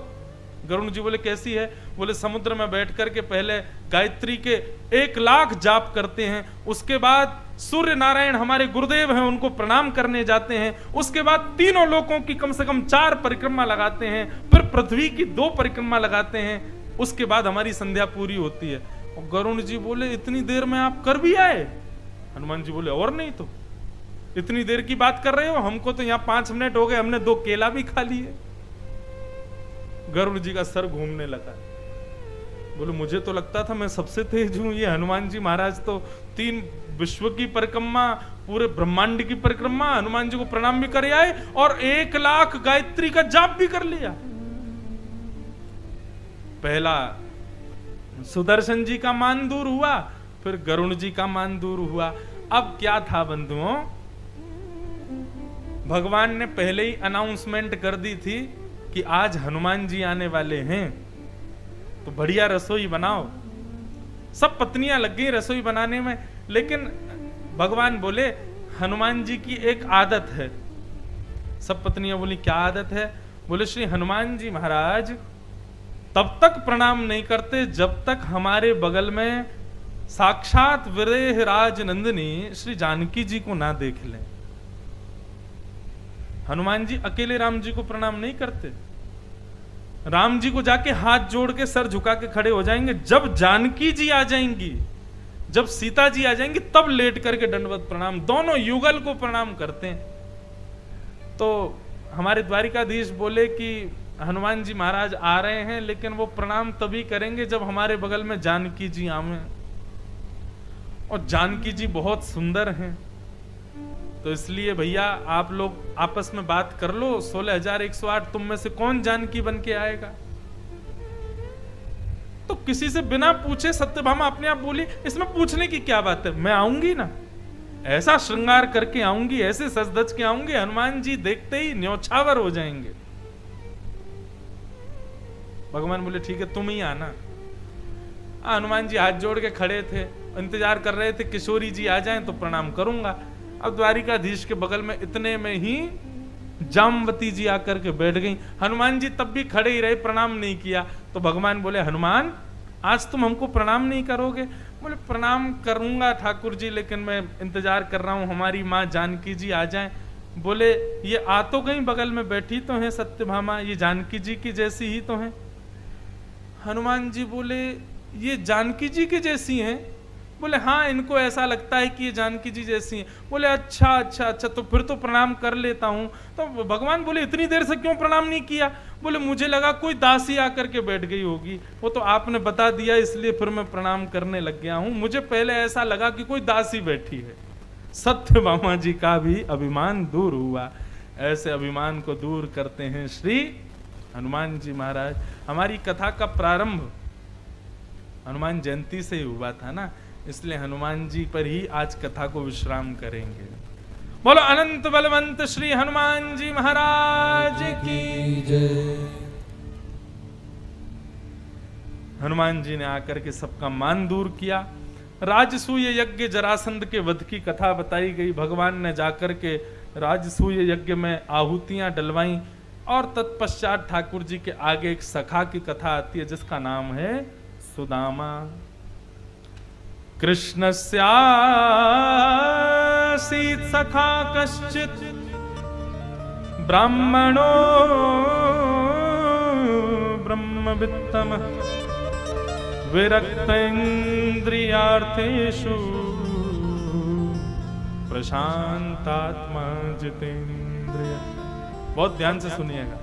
गरुड़ जी बोले कैसी है? बोले समुद्र में बैठ करके पहले गायत्री के 1 लाख जाप करते हैं, उसके बाद सूर्य नारायण हमारे गुरुदेव हैं उनको प्रणाम करने जाते हैं, उसके बाद तीनों लोकों की कम से कम 4 परिक्रमा लगाते हैं, फिर पृथ्वी की 2 परिक्रमा लगाते हैं, उसके बाद हमारी संध्या पूरी होती है। और गरुड़ जी बोले इतनी देर में आप कर भी आए? हनुमान जी बोले और नहीं तो, इतनी देर की बात कर रहे हो, हमको तो यहाँ 5 मिनट हो गए, हमने 2 केला भी खा लिए। गरुड़ जी का सर घूमने लगा, बोले मुझे तो लगता था मैं सबसे तेज हूं, ये हनुमान जी महाराज तो 3 विश्व की परिक्रमा, पूरे ब्रह्मांड की परिक्रमा, हनुमान जी को प्रणाम भी कर आए और 1 लाख गायत्री का जाप भी कर लिया। पहला सुदर्शन जी का मान दूर हुआ, फिर गरुड़ जी का मान दूर हुआ। अब क्या था बंधुओं, भगवान ने पहले ही अनाउंसमेंट कर दी थी कि आज हनुमान जी आने वाले हैं, तो बढ़िया रसोई बनाओ। सब पत्नियां लग गई रसोई बनाने में, लेकिन भगवान बोले हनुमान जी की एक आदत है। सब पत्नियां बोली क्या आदत है? बोले श्री हनुमान जी महाराज तब तक प्रणाम नहीं करते जब तक हमारे बगल में साक्षात विदेह राज नंदिनी श्री जानकी जी को ना देख लें। हनुमान जी अकेले राम जी को प्रणाम नहीं करते, राम जी को जाके हाथ जोड़ के सर झुका के खड़े हो जाएंगे। जब जानकी जी आ जाएंगी, जब सीता जी आ जाएंगी, तब लेट करके दंडवत प्रणाम, दोनों युगल को प्रणाम करते हैं। तो हमारे द्वारिकाधीश बोले कि हनुमान जी महाराज आ रहे हैं, लेकिन वो प्रणाम तभी करेंगे जब हमारे बगल में जानकी जी आवे, और जानकी जी बहुत सुंदर हैं। तो इसलिए भैया आप लोग आपस में बात कर लो, 16,108 तुम में से कौन जानकी बन के आएगा? तो किसी से बिना पूछे सत्यभामा अपने आप बोली इसमें पूछने की क्या बात है, मैं आऊंगी ना, ऐसा श्रृंगार करके आऊंगी, ऐसे सज धज के आऊंगी, हनुमान जी देखते ही न्योछावर हो जाएंगे। भगवान बोले ठीक है तुम ही आना। हनुमान जी हाथ जोड़ के खड़े थे, इंतजार कर रहे थे किशोरी जी आ जाएं तो प्रणाम करूंगा। अब द्वारिकाधीश के बगल में इतने में ही जामवती जी आकर के बैठ गई। हनुमान जी तब भी खड़े ही रहे, प्रणाम नहीं किया। तो भगवान बोले हनुमान आज तुम हमको प्रणाम नहीं करोगे? बोले प्रणाम करूंगा ठाकुर जी, लेकिन मैं इंतजार कर रहा हूं हमारी माँ जानकी जी आ जाएं। बोले ये आ तो गई, बगल में बैठी तो है सत्यभामा, ये जानकी जी की जैसी ही तो है। हनुमान जी बोले ये जानकी जी की जैसी हैं? बोले हाँ, इनको ऐसा लगता है कि ये जानकी जी जैसी हैं। बोले अच्छा अच्छा अच्छा, तो फिर तो प्रणाम कर लेता हूँ। तो भगवान बोले इतनी देर से क्यों प्रणाम नहीं किया? बोले मुझे लगा कोई दासी आकर के बैठ गई होगी, वो तो आपने बता दिया इसलिए फिर मैं प्रणाम करने लग गया हूँ। मुझे पहले ऐसा लगा कि कोई दासी बैठी है। सत्यभामा जी का भी अभिमान दूर हुआ। ऐसे अभिमान को दूर करते हैं श्री हनुमान जी महाराज। हमारी कथा का प्रारंभ हनुमान जयंती से ही हुआ था ना, इसलिए हनुमान जी पर ही आज कथा को विश्राम करेंगे। बोलो अनंत बलवंत श्री हनुमान जी महाराज की जय। हनुमान जी ने आकर के सबका मान दूर किया। राजसूय यज्ञ जरासंध के वध की कथा बताई गई। भगवान ने जाकर के राजसूय यज्ञ में आहुतियां डलवाई और तत्पश्चात ठाकुर जी के आगे एक सखा की कथा आती है जिसका नाम है सुदामा। कृष्णस्यासीत् सखा कश्चित् ब्राह्मणो ब्रह्मवित्तमः विरक्त इंद्रियार्थेषु प्रशांतात्मा जितेंद्रिय। बहुत ध्यान से सुनिएगा।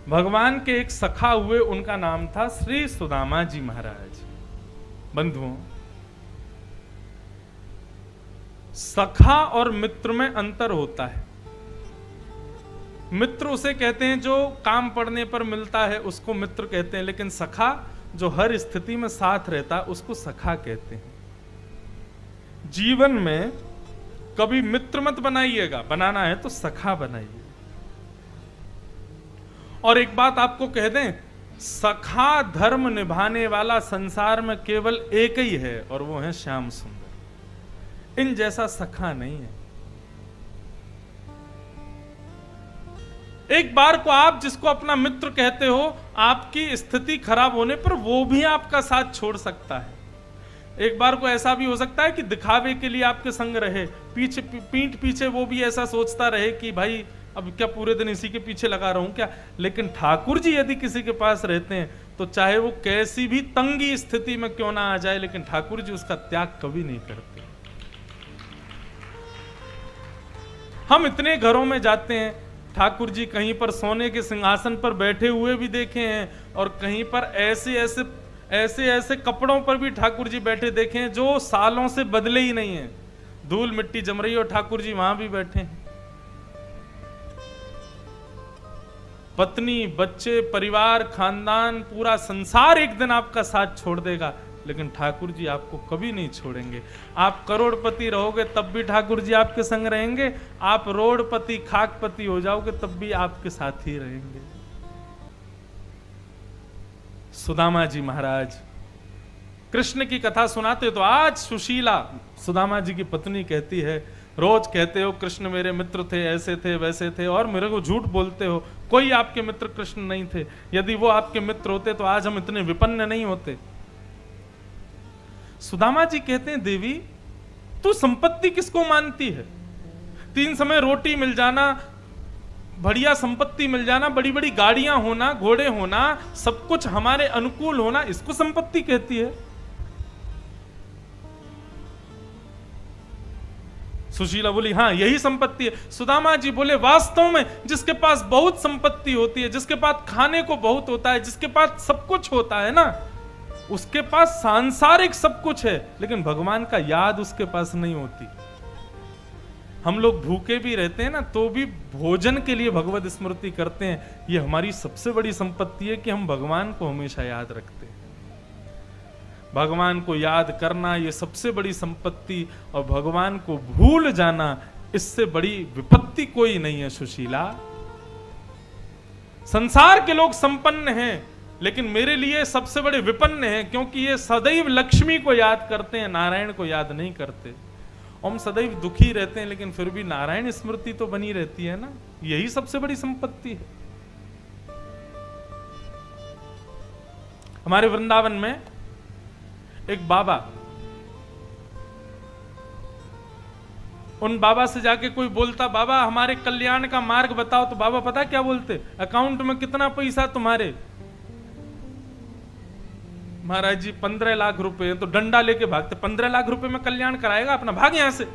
भगवान के एक सखा हुए, उनका नाम था श्री सुदामा जी महाराज। बंधुओं, सखा और मित्र में अंतर होता है। मित्र उसे कहते हैं जो काम पड़ने पर मिलता है, उसको मित्र कहते हैं, लेकिन सखा जो हर स्थिति में साथ रहता है उसको सखा कहते हैं। जीवन में कभी मित्र मत बनाइएगा, बनाना है तो सखा बनाइए। और एक बात आपको कह दें, सखा धर्म निभाने वाला संसार में केवल एक ही है और वो है श्याम सुंदर। इन जैसा सखा नहीं है। एक बार को आप जिसको अपना मित्र कहते हो, आपकी स्थिति खराब होने पर वो भी आपका साथ छोड़ सकता है। एक बार को ऐसा भी हो सकता है कि दिखावे के लिए आपके संग रहे, पीठ पीछे वो भी ऐसा सोचता रहे कि भाई अब क्या पूरे दिन इसी के पीछे लगा रहूं क्या। लेकिन ठाकुर जी यदि किसी के पास रहते हैं तो चाहे वो कैसी भी तंगी स्थिति में क्यों ना आ जाए, लेकिन ठाकुर जी उसका त्याग कभी नहीं करते। हम इतने घरों में जाते हैं, ठाकुर जी कहीं पर सोने के सिंहासन पर बैठे हुए भी देखे हैं और कहीं पर ऐसे कपड़ों पर भी ठाकुर जी बैठे देखे हैं जो सालों से बदले ही नहीं है। धूल मिट्टी जम रही और ठाकुर जी वहां भी बैठे हैं। पत्नी, बच्चे, परिवार, खानदान, पूरा संसार एक दिन आपका साथ छोड़ देगा, लेकिन ठाकुर जी आपको कभी नहीं छोड़ेंगे। आप करोड़पति रहोगे तब भी ठाकुर जी आपके संग रहेंगे, आप रोडपति खाकपति हो जाओगे तब भी आपके साथ ही रहेंगे। सुदामा जी महाराज कृष्ण की कथा सुनाते तो आज सुशीला सुदामा जी की पत्नी कहती है, रोज कहते हो कृष्ण मेरे मित्र थे, ऐसे थे वैसे थे, और मेरे को झूठ बोलते हो, कोई आपके मित्र कृष्ण नहीं थे। यदि वो आपके मित्र होते तो आज हम इतने विपन्न नहीं होते। सुदामा जी कहते हैं, देवी तू संपत्ति किसको मानती है? 3 समय रोटी मिल जाना, बढ़िया संपत्ति मिल जाना, बड़ी बड़ी गाड़ियां होना, घोड़े होना, सब कुछ हमारे अनुकूल होना, इसको संपत्ति कहती है? सुशीला बोली हाँ यही संपत्ति है। सुदामा जी बोले वास्तव में जिसके पास बहुत संपत्ति होती है, जिसके पास खाने को बहुत होता है, जिसके पास सब कुछ होता है ना, उसके पास सांसारिक सब कुछ है, लेकिन भगवान का याद उसके पास नहीं होती। हम लोग भूखे भी रहते हैं ना तो भी भोजन के लिए भगवत स्मृति करते हैं। ये हमारी सबसे बड़ी संपत्ति है कि हम भगवान को हमेशा याद रखते हैं। भगवान को याद करना ये सबसे बड़ी संपत्ति, और भगवान को भूल जाना इससे बड़ी विपत्ति कोई नहीं है। सुशीला, संसार के लोग संपन्न हैं, लेकिन मेरे लिए सबसे बड़े विपन्न हैं, क्योंकि ये सदैव लक्ष्मी को याद करते हैं, नारायण को याद नहीं करते। हम सदैव दुखी रहते हैं, लेकिन फिर भी नारायण स्मृति तो बनी रहती है ना, यही सबसे बड़ी संपत्ति है। हमारे वृंदावन में एक बाबा, उन बाबा से जाके कोई बोलता बाबा हमारे कल्याण का मार्ग बताओ, तो बाबा पता क्या बोलते, अकाउंट में कितना पैसा तुम्हारे? महाराज जी 15 लाख रुपए। तो डंडा लेके भागते, 15 लाख रुपए में कल्याण कराएगा अपना, भाग यहां से।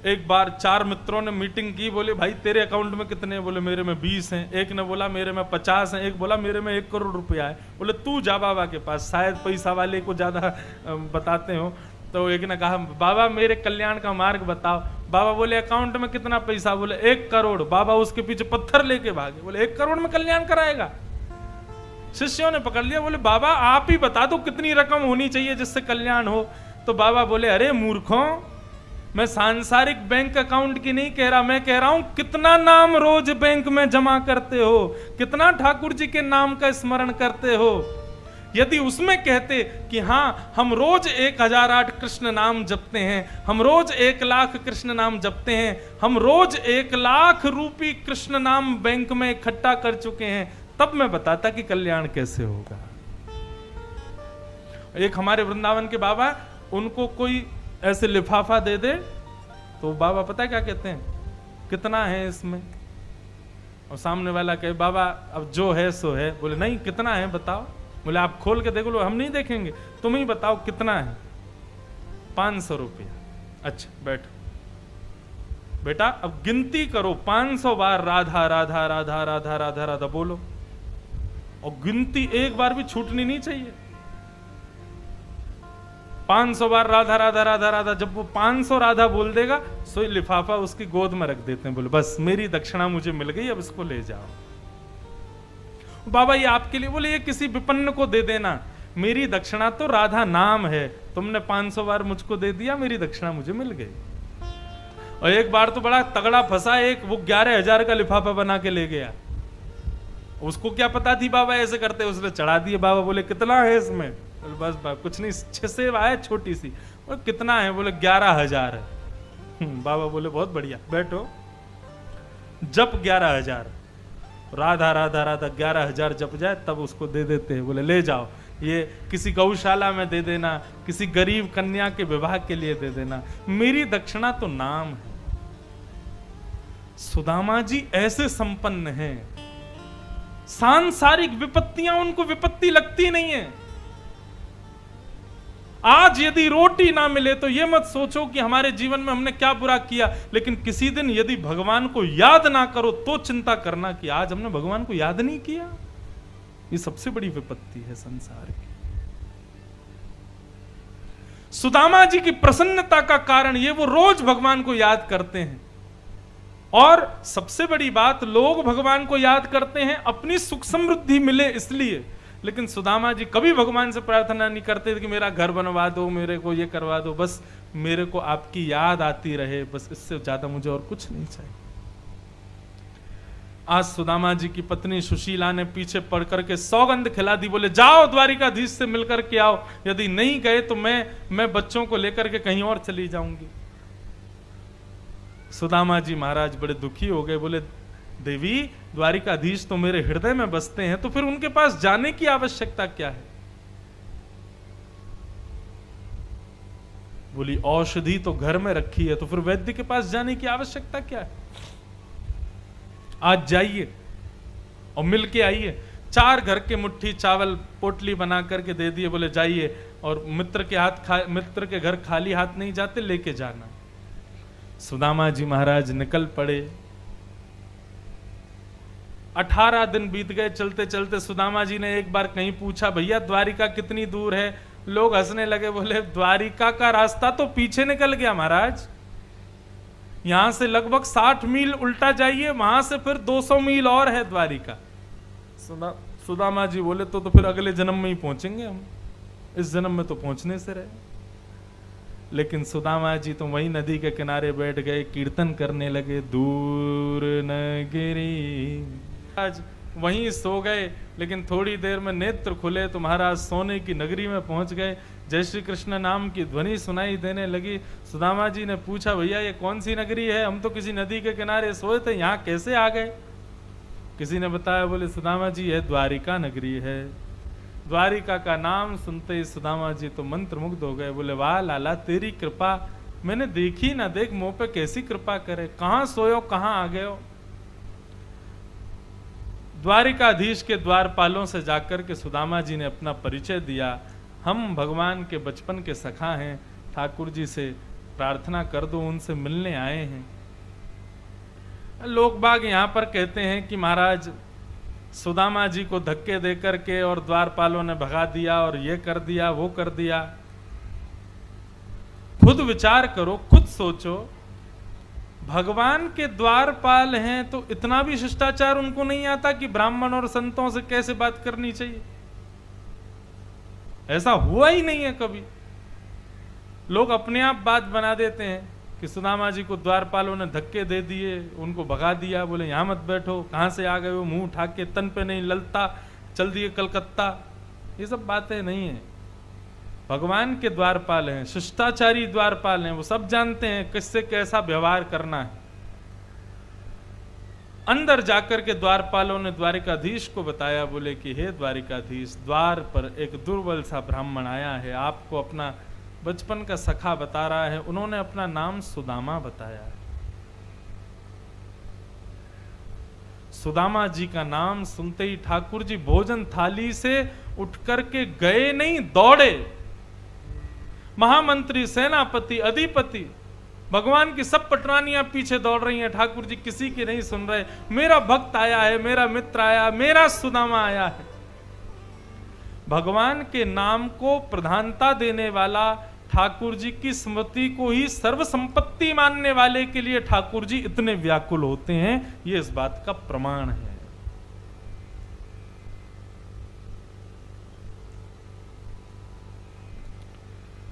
एक बार 4 मित्रों ने मीटिंग की, बोले भाई तेरे अकाउंट में कितने हैं? बोले मेरे में 20 हैं। एक ने बोला मेरे में 50 हैं। एक बोला मेरे में 1 करोड़ रुपया है। बोले तू जा बाबा के पास, शायद पैसा वाले को ज्यादा बताते हो। तो एक ने कहा बाबा मेरे कल्याण का मार्ग बताओ। बाबा बोले अकाउंट में कितना पैसा? बोले 1 करोड़। बाबा उसके पीछे पत्थर लेके भागे, बोले 1 करोड़ में कल्याण कराएगा? शिष्यों ने पकड़ लिया, बोले बाबा आप ही बता दो कितनी रकम होनी चाहिए जिससे कल्याण हो। तो बाबा बोले अरे मूर्खों, मैं सांसारिक बैंक अकाउंट की नहीं कह रहा, मैं कह रहा हूं कितना नाम रोज बैंक में जमा करते हो, कितना ठाकुर जी के नाम का स्मरण करते हो। यदि उसमें कहते कि हाँ हम रोज 1008 कृष्ण नाम जपते हैं, हम रोज 1 लाख कृष्ण नाम जपते हैं, हम रोज 1 लाख रूपी कृष्ण नाम बैंक में इकट्ठा कर चुके हैं, तब मैं बताता कि कल्याण कैसे होगा। एक हमारे वृंदावन के बाबा, उनको कोई ऐसे लिफाफा दे दे तो बाबा पता क्या कहते हैं, कितना है इसमें? और सामने वाला कहे बाबा अब जो है सो है। बोले नहीं कितना है बताओ। बोले आप खोल के देखो। हम नहीं देखेंगे, तुम ही बताओ कितना है। 500 रुपया। अच्छा बैठो बेटा, अब गिनती करो 500 बार राधा राधा राधा राधा राधा राधा बोलो, और गिनती एक बार भी छूटनी नहीं चाहिए। 500 बार राधा राधा राधा राधा। जब वो 500 राधा बोल देगा, सो लिफाफा उसकी गोद में रख देते हैं। बोले बस मेरी दक्षिणा मुझे मिल गई, अब इसको ले जाओ। बाबा ये आपके लिए। बोले ये किसी विपन्न को दे देना, मेरी दक्षिणा तो राधा नाम है, तुमने 500 बार मुझको दे दिया, मेरी दक्षिणा मुझे मिल गई। और एक बार तो बड़ा तगड़ा फंसा, एक वो 11,000 का लिफाफा बना के ले गया। उसको क्या पता थी बाबा ऐसे करते, उसने चढ़ा दिए। बाबा बोले कितना है इसमें? बोले बस बाबा कुछ नहीं, 6 सेब है छोटी सी। बोले कितना है? बोले 11,000 है। बाबा बोले बहुत बढ़िया, बैठो। जप 11,000, राधा राधा राधा 11,000 जप जाए तब उसको दे देते हैं। बोले ले जाओ, ये किसी गौशाला में दे देना, किसी गरीब कन्या के विवाह के लिए दे देना, मेरी दक्षिणा तो नाम है। सुदामा जी ऐसे संपन्न हैं, सांसारिक विपत्तियां उनको विपत्ति लगती नहीं है। आज यदि रोटी ना मिले तो यह मत सोचो कि हमारे जीवन में हमने क्या बुरा किया, लेकिन किसी दिन यदि भगवान को याद ना करो तो चिंता करना कि आज हमने भगवान को याद नहीं किया। ये सबसे बड़ी विपत्ति है संसार की। सुदामा जी की प्रसन्नता का कारण ये, वो रोज भगवान को याद करते हैं। और सबसे बड़ी बात, लोग भगवान को याद करते हैं अपनी सुख समृद्धि मिले इसलिए, लेकिन सुदामा जी कभी भगवान से प्रार्थना नहीं करते कि मेरा घर बनवा दो, मेरे को ये करवा दो, बस मेरे को आपकी याद आती रहे, बस इससे ज्यादा मुझे और कुछ नहीं चाहिए। आज सुदामा जी की पत्नी सुशीला ने पीछे पड़ करके सौगंध खिला दी। बोले जाओ द्वारिकाधीश से मिलकर के आओ, यदि नहीं गए तो मैं बच्चों को लेकर के कहीं और चली जाऊंगी। सुदामा जी महाराज बड़े दुखी हो गए। बोले देवी द्वारिकाधीश तो मेरे हृदय में बसते हैं, तो फिर उनके पास जाने की आवश्यकता क्या है? बोली औषधि तो घर में रखी है, तो फिर वैद्य के पास जाने की आवश्यकता क्या है? आज जाइए और मिल के आइए। 4 घर के मुट्ठी चावल पोटली बना करके दे दिए। बोले जाइए, और मित्र के घर खाली हाथ नहीं जाते, लेके जाना। सुदामा जी महाराज निकल पड़े। 18 दिन बीत गए चलते चलते। सुदामा जी ने एक बार कहीं पूछा भैया द्वारिका कितनी दूर है? लोग हंसने लगे। बोले द्वारिका का रास्ता तो पीछे निकल गया महाराज, यहां से लगभग 60 मील उल्टा जाइए, वहां से फिर 200 मील और है द्वारिका। सुदामा जी बोले तो फिर अगले जन्म में ही पहुंचेंगे हम, इस जन्म में तो पहुंचने से रहे। लेकिन सुदामा जी तो वही नदी के किनारे बैठ गए, कीर्तन करने लगे। दूर नगरी, आज वहीं सो गए। लेकिन थोड़ी देर में नेत्र खुले तो महाराज सोने की नगरी में पहुंच गए। जय श्री कृष्ण नाम की ध्वनि सुनाई देने लगी। सुदामा जी ने पूछा भैया ये कौन सी नगरी है? हम तो किसी नदी के किनारे सोए थे, यहाँ कैसे आ गए? किसी ने बताया, बोले सुदामा जी यह द्वारिका नगरी है। द्वारिका का नाम सुनते ही सुदामा जी तो मंत्रमुग्ध हो गए। बोले वाह लाला, तेरी कृपा मैंने देखी ना, देख मुंह पे कैसी कृपा करे, कहां सोयो कहां आ गए हो। द्वारिकाधीश के द्वारपालों से जाकर के सुदामा जी ने अपना परिचय दिया। हम भगवान के बचपन के सखा हैं, ठाकुर जी से प्रार्थना कर दो, उनसे मिलने आए हैं। लोग बाग यहां पर कहते हैं कि महाराज सुदामा जी को धक्के देकर के और द्वारपालों ने भगा दिया और ये कर दिया वो कर दिया। खुद विचार करो, खुद सोचो, भगवान के द्वारपाल हैं तो इतना भी शिष्टाचार उनको नहीं आता कि ब्राह्मण और संतों से कैसे बात करनी चाहिए? ऐसा हुआ ही नहीं है कभी। लोग अपने आप बात बना देते हैं कि सुदामा जी को द्वारपालों ने धक्के दे दिए, उनको भगा दिया, बोले यहां मत बैठो, कहां से आ गए हो, मुंह उठा के तन पे नहीं ललता, चल दिए कलकत्ता। ये सब बातें नहीं है। भगवान के द्वारपाल हैं, शिष्टाचारी द्वारपाल हैं, वो सब जानते हैं किससे कैसा व्यवहार करना है। अंदर जाकर के द्वारपालों ने द्वारिकाधीश को बताया, बोले कि हे द्वारिकाधीश, द्वार पर एक दुर्बल सा ब्राह्मण आया है, आपको अपना बचपन का सखा बता रहा है। उन्होंने अपना नाम सुदामा बताया है। सुदामा जी का नाम सुनते ही ठाकुर जी भोजन थाली से उठ करके गए नहीं, दौड़े। महामंत्री, सेनापति, अधिपति, भगवान की सब पटरानियां पीछे दौड़ रही हैं, ठाकुर जी किसी की नहीं सुन रहे। मेरा भक्त आया है, मेरा मित्र आया, मेरा सुदामा आया है। भगवान के नाम को प्रधानता देने वाला, ठाकुर जी की स्मृति को ही सर्वसंपत्ति मानने वाले के लिए ठाकुर जी इतने व्याकुल होते हैं, ये इस बात का प्रमाण है।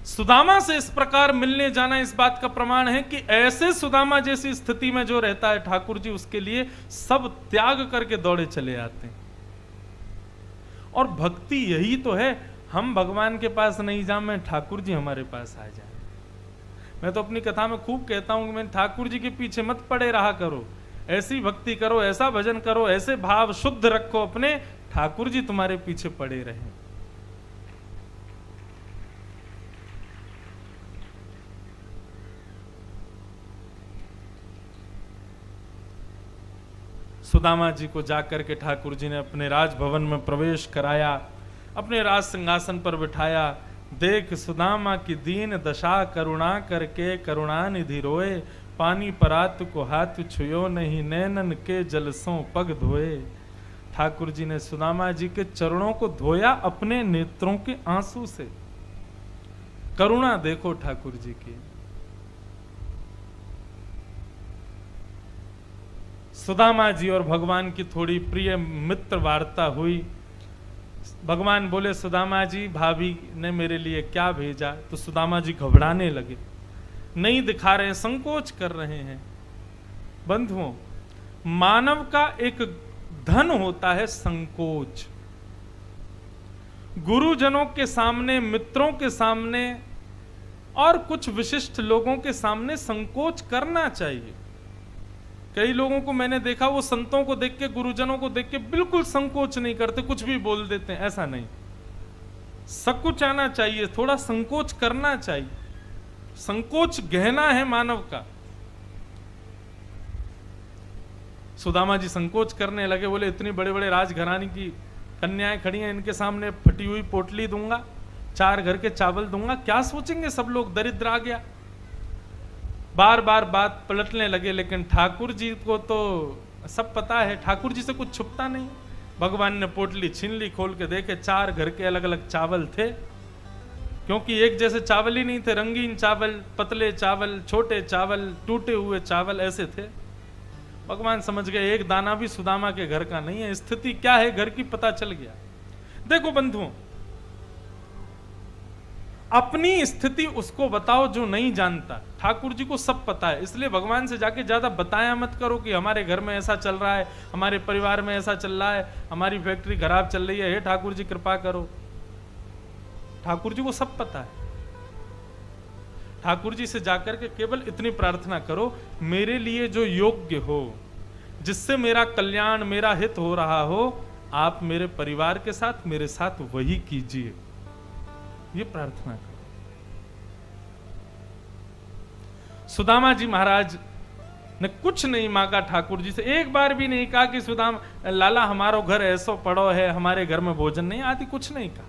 सुदामा से इस प्रकार मिलने जाना इस बात का प्रमाण है कि ऐसे सुदामा जैसी स्थिति में जो रहता है, ठाकुर जी उसके लिए सब त्याग करके दौड़े चले आते हैं। और भक्ति यही तो है, हम भगवान के पास नहीं जाए, ठाकुर जी हमारे पास आ जाए। मैं तो अपनी कथा में खूब कहता हूं कि मैं ठाकुर जी के पीछे मत पड़े रहा करो, ऐसी भक्ति करो, ऐसा भजन करो, ऐसे भाव शुद्ध रखो अपने, ठाकुर जी तुम्हारे पीछे पड़े रहें। सुदामा जी को जाकर के ठाकुर जी ने अपने राजभवन में प्रवेश कराया, अपने राज सिंहासन पर बिठाया। देख सुदामा की दीन दशा, करुणा करके करुणानिधि रोए, पानी परात को हाथ छुयो नहीं, नैनन के जलसों पग धोए। ठाकुर जी ने सुदामा जी के चरणों को धोया अपने नेत्रों के आंसू से। करुणा देखो ठाकुर जी की। सुदामा जी और भगवान की थोड़ी प्रिय मित्र वार्ता हुई। भगवान बोले, सुदामा जी, भाभी ने मेरे लिए क्या भेजा? तो सुदामा जी घबराने लगे, नहीं दिखा रहे, संकोच कर रहे हैं। बंधुओं, मानव का एक धन होता है संकोच। गुरुजनों के सामने, मित्रों के सामने और कुछ विशिष्ट लोगों के सामने संकोच करना चाहिए। कई लोगों को मैंने देखा, वो संतों को देख के, गुरुजनों को देख के बिल्कुल संकोच नहीं करते, कुछ भी बोल देते हैं। ऐसा नहीं, संकोच आना चाहिए, थोड़ा संकोच करना चाहिए। संकोच गहना है मानव का। सुदामा जी संकोच करने लगे, बोले इतनी बड़े बड़े राजघराने की कन्याएं खड़ी हैं, इनके सामने फटी हुई पोटली दूंगा, 4 घर के चावल दूंगा, क्या सोचेंगे सब लोग, दरिद्र आ गया। बार बार बात पलटने लगे, लेकिन ठाकुर जी को तो सब पता है, ठाकुर जी से कुछ छुपता नहीं। भगवान ने पोटली छीन ली, खोल के देखे 4 घर के अलग अलग चावल थे, क्योंकि एक जैसे चावल ही नहीं थे, रंगीन चावल, पतले चावल, छोटे चावल, टूटे हुए चावल ऐसे थे। भगवान समझ गए एक दाना भी सुदामा के घर का नहीं है। स्थिति क्या है घर की पता चल गया। देखो बंधुओं, अपनी स्थिति उसको बताओ जो नहीं जानता। ठाकुर जी को सब पता है, इसलिए भगवान से जाके ज्यादा बताया मत करो कि हमारे घर में ऐसा चल रहा है, हमारे परिवार में ऐसा चल रहा है, हमारी फैक्ट्री खराब चल रही है, हे ठाकुर जी कृपा करो। ठाकुर जी को सब पता है। ठाकुर जी से जाकर के केवल इतनी प्रार्थना करो, मेरे लिए जो योग्य हो, जिससे मेरा कल्याण, मेरा हित हो रहा हो, आप मेरे परिवार के साथ, मेरे साथ वही कीजिए। ये प्रार्थना करो। सुदामा जी महाराज ने कुछ नहीं मांगा ठाकुर जी से, एक बार भी नहीं कहा कि सुदाम लाला हमारो घर ऐसो पड़ो है, हमारे घर में भोजन नहीं, आदि कुछ नहीं कहा।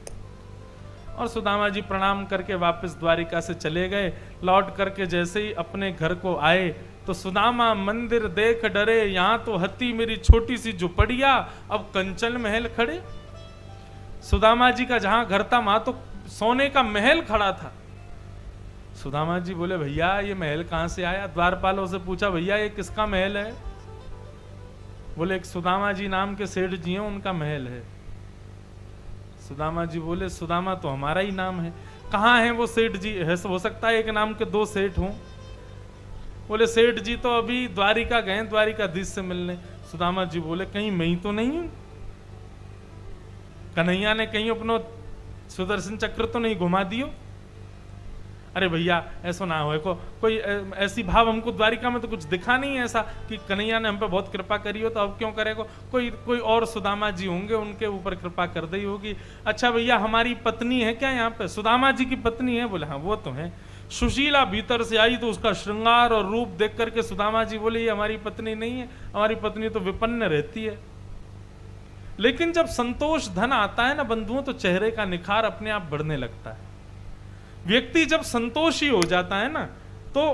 और सुदामा जी प्रणाम करके वापस द्वारिका से चले गए। लौट करके जैसे ही अपने घर को आए तो सुदामा मंदिर देख डरे, यहां तो हती मेरी छोटी सी झुपड़िया, अब कंचन महल खड़े। सुदामा जी का जहां घर था वहां तो सोने का महल खड़ा था। सुदामा जी बोले भैया ये महल कहां से आया? द्वारपालों से पूछा भैया ये किसका महल है? बोले एक सुदामा जी नाम के सेठ जी हैं, उनका महल है। सुदामा जी बोले सुदामा तो हमारा ही नाम है, कहाँ है वो सेठ जी? है हो सकता है एक नाम के दो सेठ हों। बोले सेठ जी तो अभी द्वारिका गए, द्वारिकाधीश से मिलने। सुदामा जी बोले कहीं मैं ही तो नहीं हूं? कन्हैया ने कहीं अपनो सुदर्शन चक्र तो नहीं घुमा दियो? अरे भैया ऐसा ना हो, कोई ऐसी भाव हमको द्वारिका में तो कुछ दिखा नहीं है ऐसा कि कन्हैया ने हम पे बहुत कृपा करी हो, तो अब क्यों करेगा? कोई और सुदामा जी होंगे, उनके ऊपर कृपा कर दी होगी। अच्छा भैया हमारी पत्नी है क्या यहाँ पे? सुदामा जी की पत्नी है? बोले हाँ वो तो है। सुशीला भीतर से आई तो उसका श्रृंगार और रूप देख करके सुदामा जी बोले ये हमारी पत्नी नहीं है, हमारी पत्नी तो विपन्न रहती है। लेकिन जब संतोष धन आता है ना बंधुओं, तो चेहरे का निखार अपने आप बढ़ने लगता है। व्यक्ति जब संतोषी हो जाता है ना, तो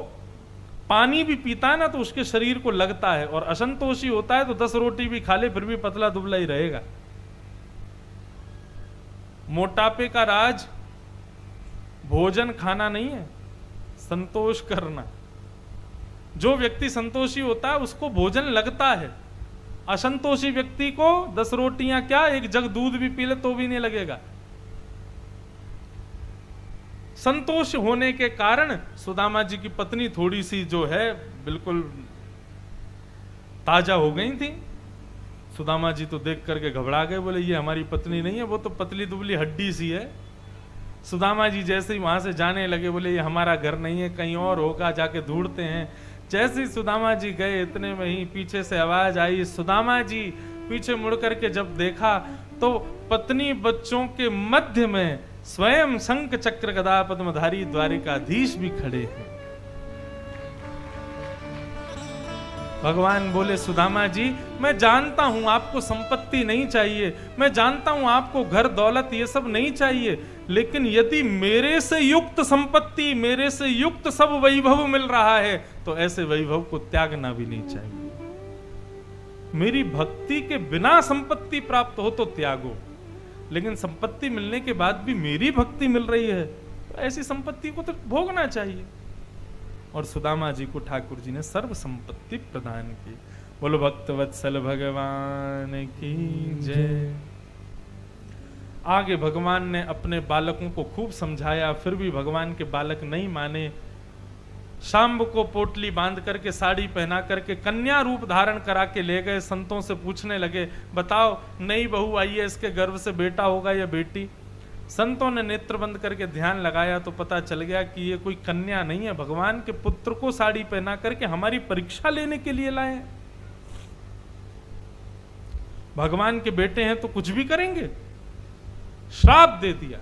पानी भी पीता है ना तो उसके शरीर को लगता है, और असंतोषी होता है तो 10 रोटी भी खा ले फिर भी पतला दुबला ही रहेगा। मोटापे का राज भोजन खाना नहीं है, संतोष करना। जो व्यक्ति संतोषी होता है उसको भोजन लगता है। असंतोषी व्यक्ति को 10 रोटियां क्या, एक जग दूध भी पी ले तो भी नहीं लगेगा। संतोष होने के कारण सुदामा जी की पत्नी थोड़ी सी जो है बिल्कुल ताजा हो गई थी। सुदामा जी तो देख करके घबरा गए, बोले ये हमारी पत्नी नहीं है, वो तो पतली दुबली हड्डी सी है। सुदामा जी जैसे ही वहां से जाने लगे, बोले ये हमारा घर नहीं है, कहीं और होगा, जाके ढूंढते हैं। जैसे ही सुदामा जी गए इतने में ही पीछे से आवाज आई, सुदामा जी। पीछे मुड़ करके जब देखा तो पत्नी बच्चों के मध्य में स्वयं शंख चक्र गदा पद्मधारी द्वारिकाधीश भी खड़े हैं। भगवान बोले सुदामा जी मैं जानता हूं आपको संपत्ति नहीं चाहिए, मैं जानता हूं आपको घर दौलत ये सब नहीं चाहिए, लेकिन यदि मेरे से युक्त संपत्ति, मेरे से युक्त सब वैभव मिल रहा है तो ऐसे वैभव को त्यागना भी नहीं चाहिए। मेरी भक्ति के बिना संपत्ति प्राप्त हो तो त्यागो, लेकिन संपत्ति मिलने के बाद भी मेरी भक्ति मिल रही है तो ऐसी संपत्ति को तो भोगना चाहिए। और सुदामा जी को ठाकुर जी ने सर्व संपत्ति प्रदान की। बोलो भक्तवत्सल भगवान की जय। आगे भगवान ने अपने बालकों को खूब समझाया, फिर भी भगवान के बालक नहीं माने। शाम्ब को पोटली बांध करके साड़ी पहना करके कन्या रूप धारण करा के ले गए। संतों से पूछने लगे बताओ नई बहू आई है, इसके गर्भ से बेटा होगा या बेटी? संतों ने नेत्र बंद करके ध्यान लगाया तो पता चल गया कि ये कोई कन्या नहीं है, भगवान के पुत्र को साड़ी पहना करके हमारी परीक्षा लेने के लिए लाए। भगवान के बेटे हैं तो कुछ भी करेंगे। श्राप दे दिया,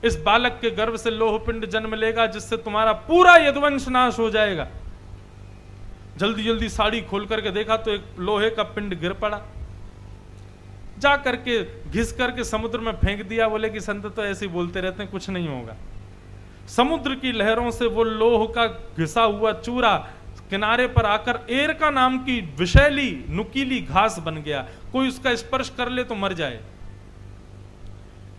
इस बालक के गर्भ से लोह पिंड जन्म लेगा जिससे तुम्हारा पूरा यदुवंश नाश हो जाएगा। जल्दी जल्दी साड़ी खोल करके देखा तो एक लोहे का पिंड गिर पड़ा। जा करके घिस करके समुद्र में फेंक दिया। बोले कि संत तो ऐसे ही बोलते रहते हैं, कुछ नहीं होगा। समुद्र की लहरों से वो लोह का घिसा हुआ चूरा किनारे पर आकर एरका नाम की विषैली नुकीली घास बन गया। कोई उसका स्पर्श कर ले तो मर जाए।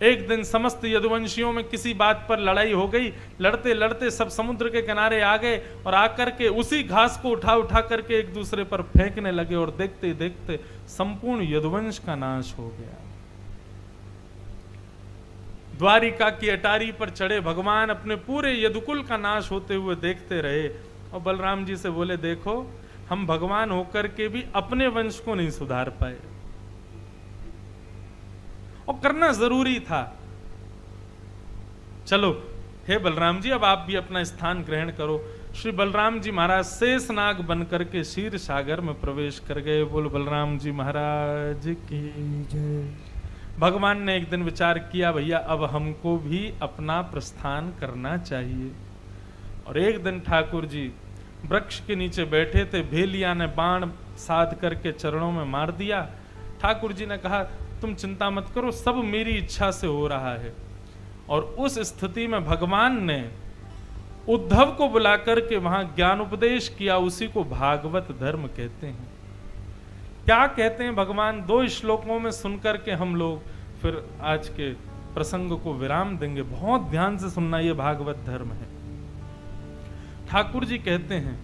एक दिन समस्त यदुवंशियों में किसी बात पर लड़ाई हो गई। लड़ते लड़ते सब समुद्र के किनारे आ गए और आकर के उसी घास को उठा उठा करके एक दूसरे पर फेंकने लगे और देखते देखते संपूर्ण यदुवंश का नाश हो गया। द्वारिका की अटारी पर चढ़े भगवान अपने पूरे यदुकुल का नाश होते हुए देखते रहे और बलराम जी से बोले देखो हम भगवान होकर के भी अपने वंश को नहीं सुधार पाए और करना जरूरी था। चलो हे बलराम जी अब आप भी अपना स्थान ग्रहण करो। श्री बलराम जी महाराज शेषनाग बन करके क्षीर सागर में प्रवेश कर गए। बोल बलराम जी महाराज की जय। भगवान ने एक दिन विचार किया, भैया अब हमको भी अपना प्रस्थान करना चाहिए। और एक दिन ठाकुर जी वृक्ष के नीचे बैठे थे, भेलिया ने बाण साध करके चरणों में मार दिया। ठाकुर जी ने कहा, तुम चिंता मत करो, सब मेरी इच्छा से हो रहा है। और उस स्थिति में भगवान ने उद्धव को बुला करके वहां ज्ञान उपदेश किया। उसी को भागवत धर्म कहते हैं। क्या कहते हैं भगवान, 2 श्लोकों में सुनकर के हम लोग फिर आज के प्रसंग को विराम देंगे। बहुत ध्यान से सुनना, ये भागवत धर्म है। ठाकुर जी कहते हैं,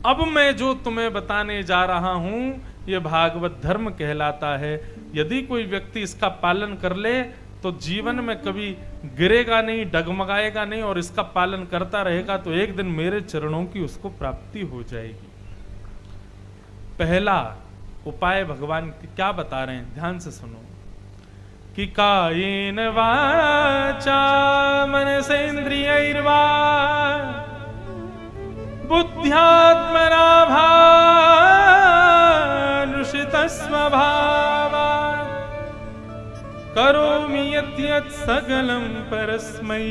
अब मैं जो तुम्हें बताने जा रहा हूं यह भागवत धर्म कहलाता है। यदि कोई व्यक्ति इसका पालन कर ले तो जीवन में कभी गिरेगा नहीं, डगमगाएगा नहीं, और इसका पालन करता रहेगा तो एक दिन मेरे चरणों की उसको प्राप्ति हो जाएगी। पहला उपाय भगवान क्या बता रहे हैं, ध्यान से सुनो। कि कायेन वाचा मनसेन्द्रियैर्वा बुद्ध्यात्मना भानुषितस्वभावात् करोमि यत् सकलं परस्मै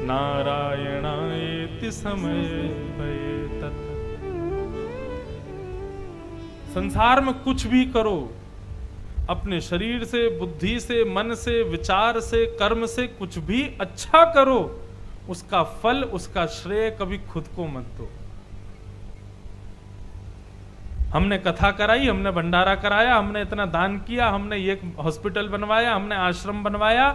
नारायणायेति समर्पये तत्। संसार में कुछ भी करो, अपने शरीर से, बुद्धि से, मन से, विचार से, कर्म से कुछ भी अच्छा करो, उसका फल, उसका श्रेय कभी खुद को मत दो। हमने कथा कराई, हमने भंडारा कराया, हमने इतना दान किया, हमने एक हॉस्पिटल बनवाया, हमने आश्रम बनवाया,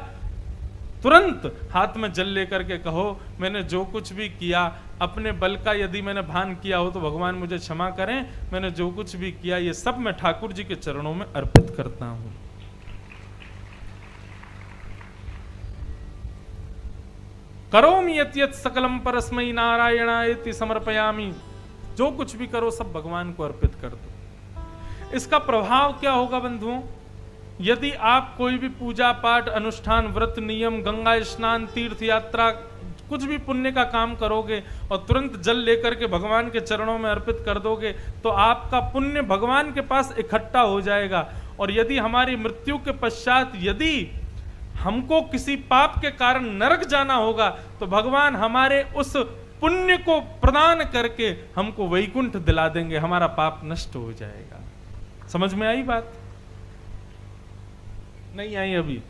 तुरंत हाथ में जल लेकर के कहो, मैंने जो कुछ भी किया अपने बल का यदि मैंने भान किया हो तो भगवान मुझे क्षमा करें। मैंने जो कुछ भी किया ये सब मैं ठाकुर जी के चरणों में अर्पित करता हूं। करोमि यत् यत् सकलम परस्मै नारायणायेति समर्पयामि। जो कुछ भी करो सब भगवान को अर्पित कर दो। इसका प्रभाव क्या होगा बंधुओं? यदि आप कोई भी पूजा पाठ, अनुष्ठान, व्रत, नियम, गंगा स्नान, तीर्थ यात्रा, कुछ भी पुण्य का काम करोगे और तुरंत जल लेकर के भगवान के चरणों में अर्पित कर दोगे तो आपका पुण्य भगवान के पास इकट्ठा हो जाएगा। और यदि हमारी मृत्यु के पश्चात यदि हमको किसी पाप के कारण नरक जाना होगा तो भगवान हमारे उस पुण्य को प्रदान करके हमको वैकुंठ दिला देंगे, हमारा पाप नष्ट हो जाएगा। समझ में आई बात? नहीं आई अभी?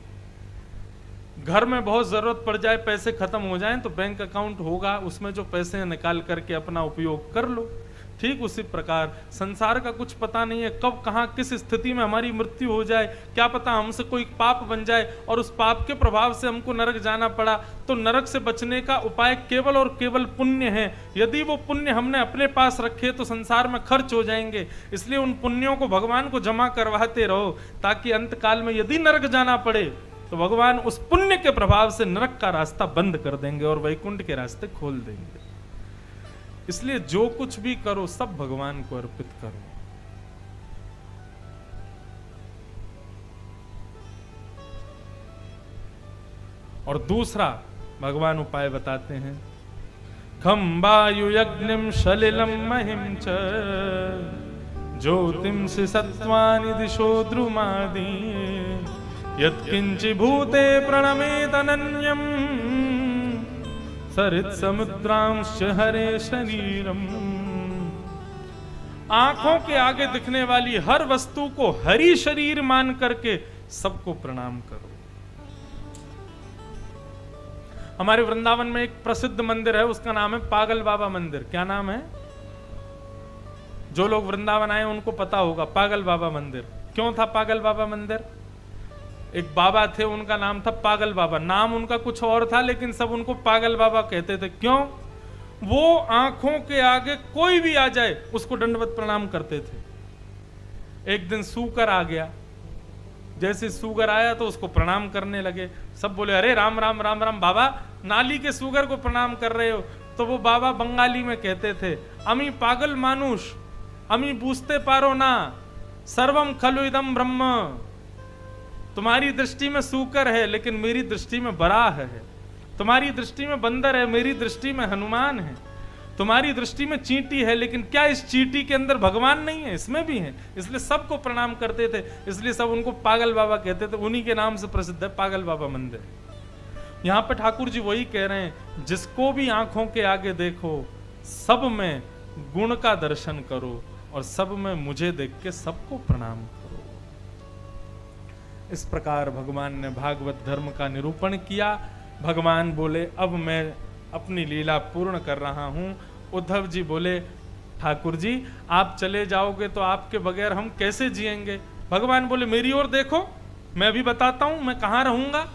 घर में बहुत जरूरत पड़ जाए, पैसे खत्म हो जाएं तो बैंक अकाउंट होगा, उसमें जो पैसे हैं निकाल करके अपना उपयोग कर लो। ठीक उसी प्रकार संसार का कुछ पता नहीं है, कब कहां किस स्थिति में हमारी मृत्यु हो जाए, क्या पता हमसे कोई पाप बन जाए और उस पाप के प्रभाव से हमको नरक जाना पड़ा। तो नरक से बचने का उपाय केवल और केवल पुण्य है। यदि वो पुण्य हमने अपने पास रखे तो संसार में खर्च हो जाएंगे, इसलिए उन पुण्यों को भगवान को जमा करवाते रहो ताकि अंत काल में यदि नरक जाना पड़े तो भगवान उस पुण्य के प्रभाव से नरक का रास्ता बंद कर देंगे और वैकुंठ के रास्ते खोल देंगे। इसलिए जो कुछ भी करो सब भगवान को अर्पित करो। और दूसरा भगवान उपाय बताते हैं, खम वायु यज्ञम सलिलम महिम च ज्योतिम से सत्वानि दिशो द्रुमादि यत्किंचि भूते प्रणमेत अनन्यम सरित समुद्रांश हरे शरीरम। आंखों के आगे दिखने वाली हर वस्तु को हरि शरीर मान करके सबको प्रणाम करो। हमारे वृंदावन में एक प्रसिद्ध मंदिर है, उसका नाम है पागल बाबा मंदिर। क्या नाम है? जो लोग वृंदावन आए उनको पता होगा पागल बाबा मंदिर। क्यों था पागल बाबा मंदिर? एक बाबा थे, उनका नाम था पागल बाबा। नाम उनका कुछ और था लेकिन सब उनको पागल बाबा कहते थे। क्यों? वो आंखों के आगे कोई भी आ जाए उसको दंडवत प्रणाम करते थे। एक दिन सूकर आ गया, जैसे सूगर आया तो उसको प्रणाम करने लगे। सब बोले अरे राम राम राम राम बाबा, नाली के सूगर को प्रणाम कर रहे हो। तो वो बाबा बंगाली में कहते थे, अमी पागल मानुष, अमी बूझते पारो ना, सर्वम खलु इदम ब्रह्म। तुम्हारी दृष्टि में सूकर है लेकिन मेरी दृष्टि में बराह है। तुम्हारी दृष्टि में बंदर है, मेरी दृष्टि में हनुमान है। तुम्हारी दृष्टि में चींटी है, लेकिन क्या इस चींटी के अंदर भगवान नहीं है? इसमें भी है। इसलिए सबको प्रणाम करते थे, इसलिए सब उनको पागल बाबा कहते थे। उन्हीं के नाम से प्रसिद्ध है पागल बाबा मंदिर। यहाँ पे ठाकुर जी वही कह रहे हैं, जिसको भी आंखों के आगे देखो, सब में गुण का दर्शन करो और सब में मुझे देख के सबको प्रणाम करो। इस प्रकार भगवान ने भागवत धर्म का निरूपण किया। भगवान बोले, अब मैं अपनी लीला पूर्ण कर रहा हूं। उद्धव जी बोले, ठाकुर जी आप चले जाओगे तो आपके बगैर हम कैसे जिएंगे? भगवान बोले, मेरी ओर देखो, मैं भी बताता हूं मैं कहां रहूंगा।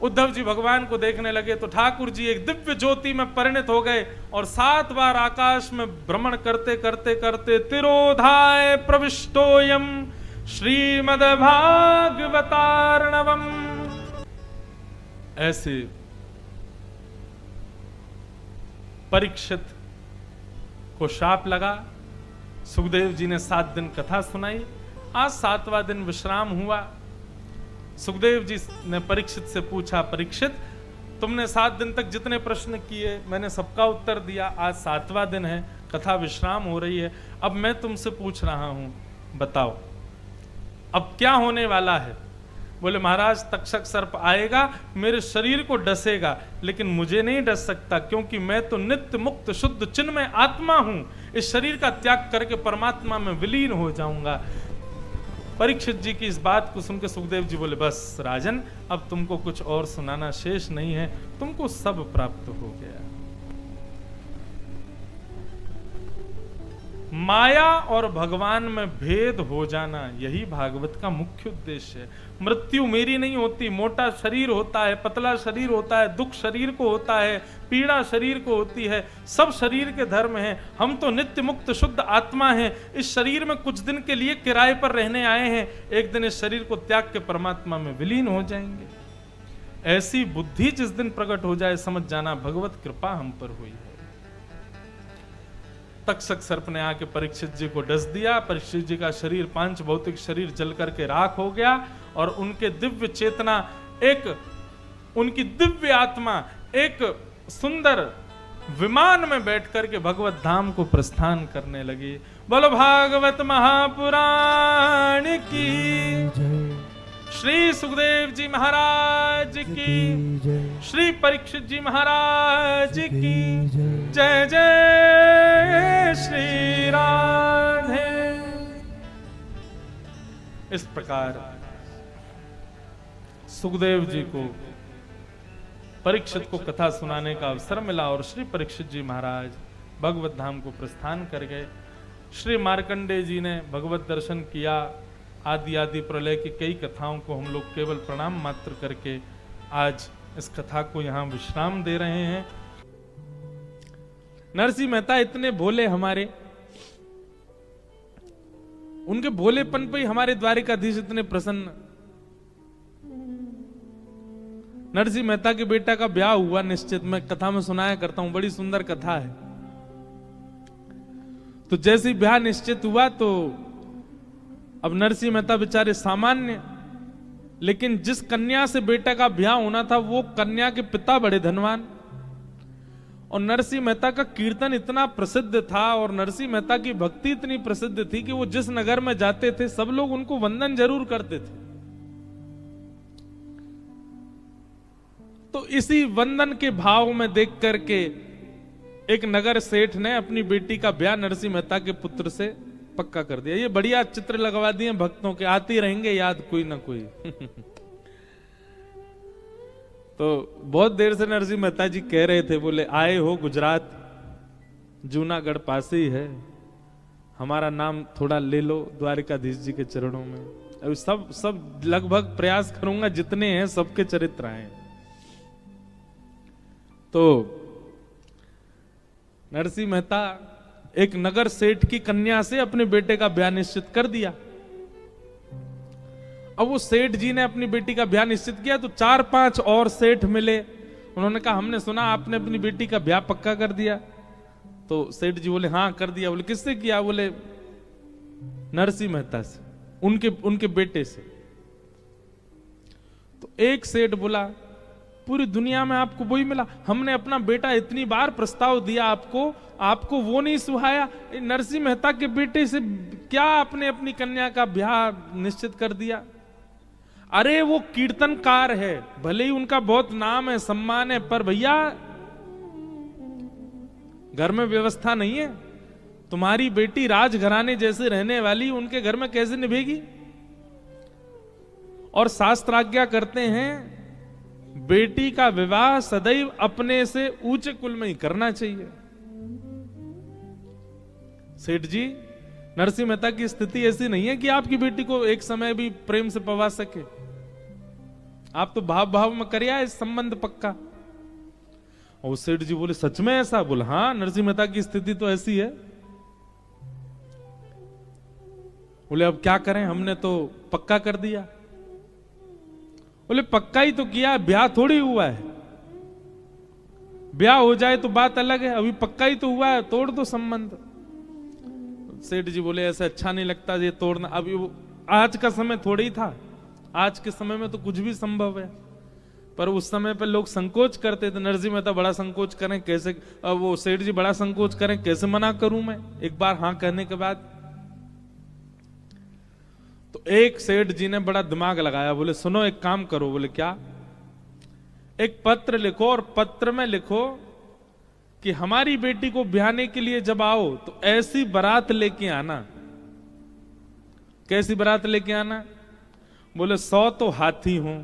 उद्धव जी भगवान को देखने लगे तो ठाकुर जी एक दिव्य ज्योति में परिणत हो गए और 7 बार आकाश में भ्रमण करते करते करते तिरोधाय प्रविष्टोयम श्रीमद्भागवतार्णवम्, ऐसे परीक्षित को शाप लगा। सुखदेव जी ने 7 दिन कथा सुनाई। आज 7वां दिन विश्राम हुआ। सुखदेव जी ने परीक्षित से पूछा, परीक्षित तुमने 7 दिन तक जितने प्रश्न किए मैंने सबका उत्तर दिया, आज 7वां दिन है, कथा विश्राम हो रही है, अब मैं तुमसे पूछ रहा हूं, बताओ अब क्या होने वाला है? बोले, महाराज तक्षक सर्प आएगा, मेरे शरीर को डसेगा, लेकिन मुझे नहीं डस सकता, क्योंकि मैं तो नित्य मुक्त शुद्ध चिन्मय आत्मा हूं। इस शरीर का त्याग करके परमात्मा में विलीन हो जाऊंगा। परीक्षित जी की इस बात को सुनकर सुखदेव जी बोले, बस राजन, अब तुमको कुछ और सुनाना शेष नहीं है, तुमको सब प्राप्त हो गया। माया और भगवान में भेद हो जाना, यही भागवत का मुख्य उद्देश्य है। मृत्यु मेरी नहीं होती, मोटा शरीर होता है, पतला शरीर होता है, दुख शरीर को होता है, पीड़ा शरीर को होती है, सब शरीर के धर्म हैं। हम तो नित्य मुक्त शुद्ध आत्मा हैं। इस शरीर में कुछ दिन के लिए किराए पर रहने आए हैं, एक दिन इस शरीर को त्याग के परमात्मा में विलीन हो जाएंगे। ऐसी बुद्धि जिस दिन प्रकट हो जाए, समझ जाना भगवत कृपा हम पर हुई है। तक्षक सर्प ने आके परीक्षित जी को डस दिया। परीक्षित जी का शरीर, 5 भौतिक शरीर जल करके राख हो गया और उनके दिव्य चेतना, उनकी दिव्य आत्मा एक सुंदर विमान में बैठ करके भगवत धाम को प्रस्थान करने लगी। बोलो भागवत महापुराण की, श्री सुखदेव जी महाराज की, श्री परीक्षित जी महाराज की जय जय श्री राधे। इस प्रकार सुखदेव जी को परीक्षित को कथा सुनाने का अवसर मिला और श्री परीक्षित जी महाराज भगवत धाम को प्रस्थान कर गए। श्री मार्कंडेय जी ने भगवत दर्शन किया। आदि आदि प्रलय की कई कथाओं को हम लोग केवल प्रणाम मात्र करके आज इस कथा को यहाँ विश्राम दे रहे हैं। नरसिंह मेहता इतने भोले, हमारे उनके भोलेपन पे ही हमारे द्वारिकाधीश इतने प्रसन्न। नरसिंह मेहता के बेटा का ब्याह हुआ निश्चित, मैं कथा में सुनाया करता हूं, बड़ी सुंदर कथा है। तो जैसे ही ब्याह निश्चित हुआ तो अब नरसिंह मेहता बेचारे सामान्य, लेकिन जिस कन्या से बेटा का ब्याह होना था वो कन्या के पिता बड़े धनवान। और नरसिंह मेहता का कीर्तन इतना प्रसिद्ध था और नरसिंह मेहता की भक्ति इतनी प्रसिद्ध थी कि वो जिस नगर में जाते थे सब लोग उनको वंदन जरूर करते थे। तो इसी वंदन के भाव में देख करके एक नगर सेठ ने अपनी बेटी का ब्याह नरसिंह मेहता के पुत्र से पक्का कर दिया। ये बढ़िया चित्र लगवा दिए भक्तों के, आते रहेंगे याद कोई ना कोई। तो बहुत देर से नरसिंह मेहता जी कह रहे थे, बोले आए हो गुजरात, जूनागढ़ पास ही है, हमारा नाम थोड़ा ले लो द्वारिकाधीश जी के चरणों में। अब सब लगभग प्रयास करूंगा, जितने हैं सबके चरित्र आए। तो नरसिंह मेहता एक नगर सेठ की कन्या से अपने बेटे का ब्याह निश्चित कर दिया। अब वो सेठ जी ने अपनी बेटी का ब्याह निश्चित किया तो 4-5 और सेठ मिले। उन्होंने कहा, हमने सुना आपने अपनी बेटी का ब्याह पक्का कर दिया। तो सेठ जी बोले, हाँ कर दिया। बोले किससे किया? बोले नरसिंह मेहता से, उनके बेटे से। तो एक सेठ बोला, पूरी दुनिया में आपको वही मिला। हमने अपना बेटा इतनी बार प्रस्ताव दिया आपको वो नहीं सुहाया। नरसिंह मेहता के बेटे से क्या आपने अपनी कन्या का ब्याह निश्चित कर दिया? अरे वो कीर्तनकार है, भले ही उनका बहुत नाम है, सम्मान है, पर भैया घर में व्यवस्था नहीं है। तुम्हारी बेटी राजघराने जैसे रहने वाली, उनके घर में कैसे निभेगी? और शास्त्र आज्ञा करते हैं बेटी का विवाह सदैव अपने से ऊंचे कुल में ही करना चाहिए। सेठ जी, नरसिंह मेहता की स्थिति ऐसी नहीं है कि आपकी बेटी को एक समय भी प्रेम से पवा सके। आप तो भाव भाव में करिया इस संबंध पक्का। और सेठ जी बोले सच में ऐसा? बोले हाँ, नरसिंह मेहता की स्थिति तो ऐसी है। बोले अब क्या करें, हमने तो पक्का कर दिया। बोले पक्का ही तो किया, ब्याह थोड़ी हुआ है। ब्याह हो जाए तो बात अलग है, अभी पक्का ही तो हुआ है, तोड़ दो संबंध। सेठ जी बोले ऐसा अच्छा नहीं लगता ये तोड़ना। अभी आज का समय थोड़ी ही था, आज के समय में तो कुछ भी संभव है, पर उस समय पे लोग संकोच करते थे। नरसिंह मेहता बड़ा संकोच करें कैसे, वो सेठ जी बड़ा संकोच करें, कैसे मना करूं मैं एक बार हाँ कहने के बाद। तो एक सेठ जी ने बड़ा दिमाग लगाया, बोले सुनो एक काम करो। बोले क्या? एक पत्र लिखो और पत्र में लिखो कि हमारी बेटी को ब्याहने के लिए जब आओ तो ऐसी बारात लेके आना। कैसी बारात लेके आना? बोले 100 तो हाथी हों,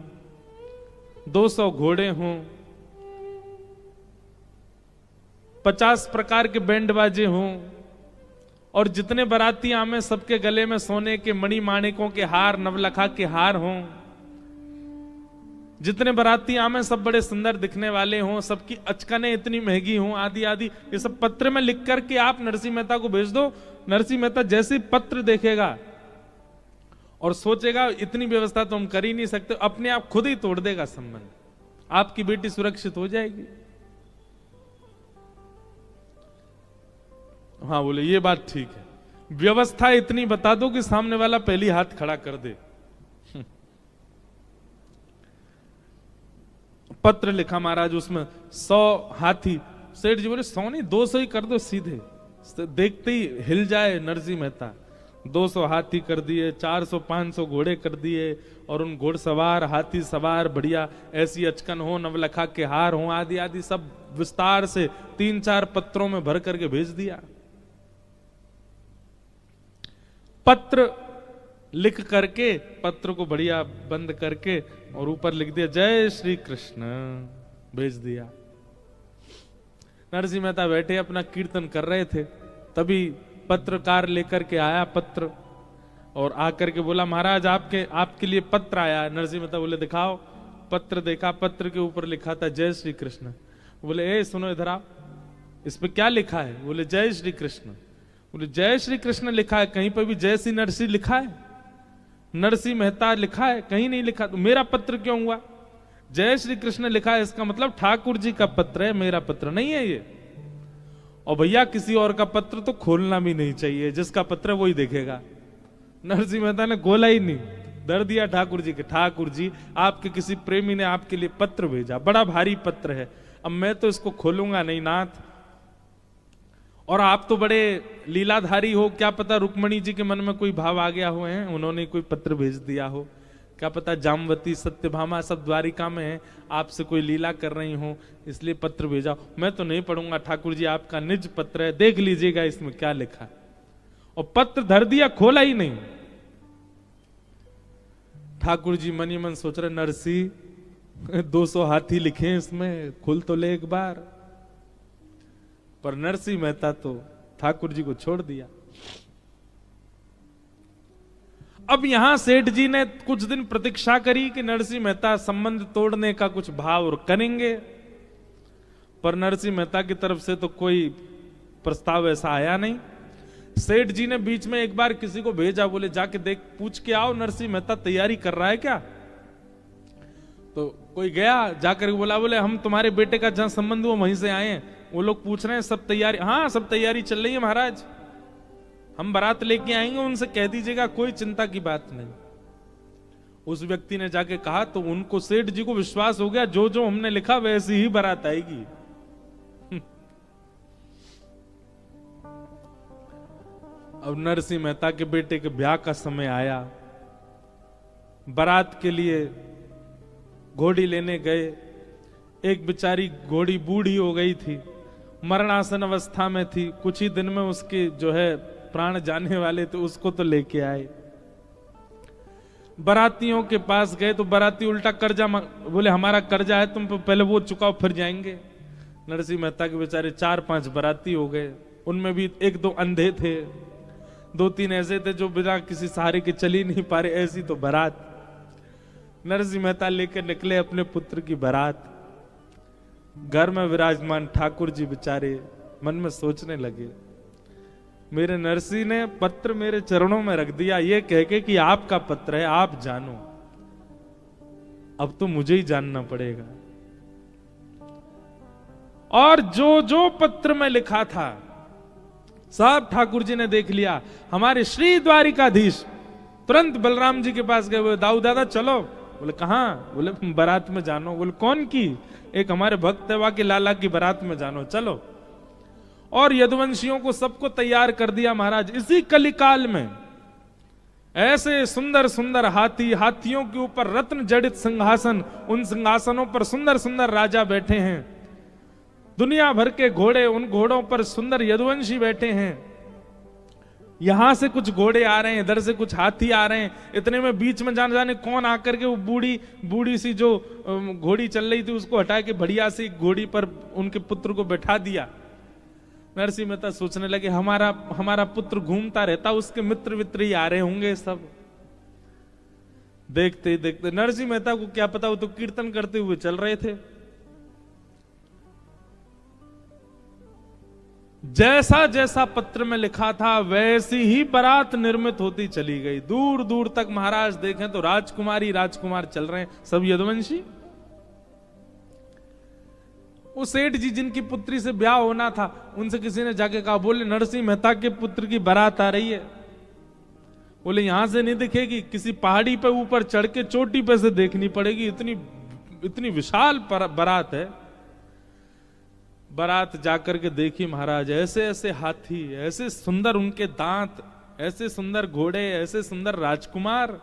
200 घोड़े हों, 50 प्रकार के बैंड बाजे हों, और जितने बाराती आमे सबके गले में सोने के मणि माणिकों के हार, नवलखा के हार हों। जितने बाराती आमे सब बड़े सुंदर दिखने वाले हों, सबकी अचकनें इतनी महंगी हों, आदि आदि। ये सब पत्र में लिख करके आप नरसिंह मेहता को भेज दो। नरसिंह मेहता जैसे पत्र देखेगा और सोचेगा इतनी व्यवस्था तो हम कर ही नहीं सकते, अपने आप खुद ही तोड़ देगा संबंध, आपकी बेटी सुरक्षित हो जाएगी। हाँ बोले ये बात ठीक है, व्यवस्था इतनी बता दो कि सामने वाला पहली हाथ खड़ा कर दे। पत्र लिखा महाराज, उसमें 100 हाथी। सेठ जी बोले 100 नहीं 200 ही कर दो सीधे, देखते ही हिल जाए नरसिंह मेहता। 200 हाथी कर दिए, 400-500 घोड़े कर दिए, और उन घोड़सवार हाथी सवार बढ़िया ऐसी अचकन हो, नवलखा के हार हो, आदि आदि सब विस्तार से 3-4 पत्रों में भर करके भेज दिया। पत्र लिख करके, पत्र को बढ़िया बंद करके और ऊपर लिख दिया जय श्री कृष्ण, भेज दिया। नरसिंह मेहता बैठे अपना कीर्तन कर रहे थे, तभी पत्रकार लेकर के आया पत्र, और आकर के बोला महाराज आपके लिए पत्र आया। नरसिंह मेहता बोले दिखाओ। पत्र देखा, पत्र के ऊपर लिखा था जय श्री कृष्ण। बोले ए सुनो इधर आओ, इस पे क्या लिखा है? बोले जय श्री कृष्ण। बोले जय श्री कृष्ण लिखा है, कहीं पर भी जय श्री नरसिंह लिखा है? नरसिंह मेहता लिखा है? कहीं नहीं लिखा। तो मेरा पत्र क्यों हुआ? जय श्री कृष्ण लिखा है, इसका मतलब ठाकुर जी का पत्र है, मेरा पत्र नहीं है ये। और भैया किसी और का पत्र तो खोलना भी नहीं चाहिए, जिसका पत्र वही देखेगा। नरसिंह मेहता ने खोला ही नहीं, दर दिया ठाकुर जी के। ठाकुर जी आपके किसी प्रेमी ने आपके लिए पत्र भेजा, बड़ा भारी पत्र है, अब मैं तो इसको खोलूंगा नहीं नाथ। और आप तो बड़े लीलाधारी हो, क्या पता रुक्मणी जी के मन में कोई भाव आ गया हो, हैं उन्होंने कोई पत्र भेज दिया हो, क्या पता जामवती सत्यभामा सब द्वारिका में हैं, आपसे कोई लीला कर रही हो, इसलिए पत्र भेजा। मैं तो नहीं पढ़ूंगा ठाकुर जी, आपका निज पत्र है, देख लीजिएगा इसमें क्या लिखा है। और पत्र धर दिया, खोला ही नहीं। ठाकुर जी मन ही मन सोच रहे नरसिंह 200 हाथी लिखे इसमें, खुल तो ले एक बार। पर नरसिंह मेहता तो ठाकुर जी को छोड़ दिया। अब यहां सेठ जी ने कुछ दिन प्रतीक्षा करी कि नरसिंह मेहता संबंध तोड़ने का कुछ भाव करेंगे, पर नरसिंह मेहता की तरफ से तो कोई प्रस्ताव ऐसा आया नहीं। सेठ जी ने बीच में एक बार किसी को भेजा, बोले जाके देख पूछ के आओ नरसिंह मेहता तैयारी कर रहा है क्या। तो कोई गया, जाकर बोला बोले हम तुम्हारे बेटे का जहां संबंध हुआ वहीं से आए हैं, वो लोग पूछ रहे हैं सब तैयारी। हाँ सब तैयारी चल रही है महाराज, हम बारात लेके आएंगे, उनसे कह दीजिएगा, कोई चिंता की बात नहीं। उस व्यक्ति ने जाके कहा तो उनको सेठ जी को विश्वास हो गया, जो जो हमने लिखा वैसी ही बारात आएगी। अब नरसिंह मेहता के बेटे के ब्याह का समय आया, बारात के लिए घोड़ी लेने गए। एक बेचारी घोड़ी बूढ़ी हो गई थी, मरणासन अवस्था में थी, कुछ ही दिन में उसके जो है प्राण जाने वाले थे, उसको तो लेके आए। बारातियों के पास गए तो बाराती उल्टा कर्जा बोले हमारा कर्जा है, तुम पहले वो चुकाओ फिर जाएंगे। नरसिंह मेहता के बेचारे 4-5 बाराती हो गए, उनमें भी 1-2 अंधे थे, 2-3 ऐसे थे जो बिना किसी सहारे के चल ही नहीं पा रहे, ऐसी तो बारात। नरसिंह मेहता लेकर निकले अपने पुत्र की बारात। घर में विराजमान ठाकुर जी बेचारे मन में सोचने लगे, मेरे नरसिंह ने पत्र मेरे चरणों में रख दिया, ये कह के कि आपका पत्र है, आप जानो। अब तो मुझे ही जानना पड़ेगा। और जो जो पत्र में लिखा था सब ठाकुर जी ने देख लिया। हमारे श्री द्वारिकाधीश तुरंत बलराम जी के पास गए, बोले दाऊ दादा चलो। बोले कहां? बोले बारात में जानो। बोले कौन की? एक हमारे भक्त है वहां के लाला की बारात में जानो, चलो। और यदुवंशियों को सबको तैयार कर दिया महाराज। इसी कलिकाल में ऐसे सुंदर सुंदर हाथी, हाथियों के ऊपर रत्न जड़ित सिंहासन, उन सिंहासनों पर सुंदर सुंदर राजा बैठे हैं। दुनिया भर के घोड़े, उन घोड़ों पर सुंदर यदुवंशी बैठे हैं। यहां से कुछ घोड़े आ रहे हैं, इधर से कुछ हाथी आ रहे हैं। इतने में बीच में जाने कौन आकर के वो बूढ़ी सी जो घोड़ी चल रही थी उसको हटा के बढ़िया सी घोड़ी पर उनके पुत्र को बैठा दिया। नरसिंह मेहता सोचने लगे हमारा पुत्र घूमता रहता, उसके मित्र वित्र ही आ रहे होंगे सब। देखते देखते नरसिंह मेहता को क्या पता, वो तो कीर्तन करते हुए चल रहे थे। जैसा जैसा पत्र में लिखा था वैसी ही बारात निर्मित होती चली गई। दूर दूर तक महाराज देखें तो राजकुमारी राजकुमार चल रहे हैं, सब यदुवंशी। वो सेठ जी जिनकी पुत्री से ब्याह होना था, उनसे किसी ने जाके कहा, बोले नरसिंह मेहता के पुत्र की बारात आ रही है। बोले यहां से नहीं दिखेगी, किसी पहाड़ी पे ऊपर चढ़ के चोटी पे से देखनी पड़ेगी, इतनी विशाल बारात है। बारात जाकर के देखी महाराज, ऐसे ऐसे हाथी, ऐसे सुंदर उनके दांत, ऐसे सुंदर घोड़े, ऐसे सुंदर राजकुमार।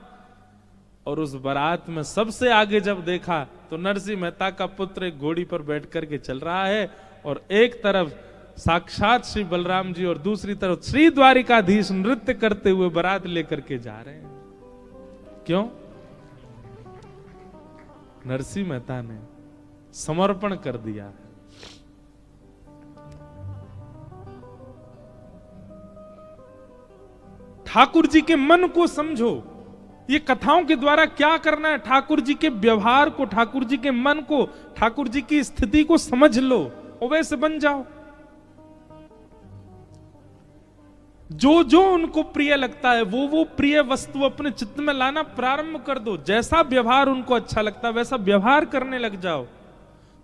और उस बारात में सबसे आगे जब देखा तो नरसिंह मेहता का पुत्र एक घोड़ी पर बैठ करके चल रहा है, और एक तरफ साक्षात श्री बलराम जी और दूसरी तरफ श्री द्वारिकाधीश नृत्य करते हुए बारात लेकर के जा रहे हैं। क्यों? नरसिंह मेहता ने समर्पण कर दिया। ठाकुर जी के मन को समझो, ये कथाओं के द्वारा क्या करना है, ठाकुर जी के व्यवहार को, ठाकुर जी के मन को, ठाकुर जी की स्थिति को समझ लो और वैसे बन जाओ। जो जो उनको प्रिय लगता है वो प्रिय वस्तु अपने चित्त में लाना प्रारंभ कर दो। जैसा व्यवहार उनको अच्छा लगता है वैसा व्यवहार करने लग जाओ।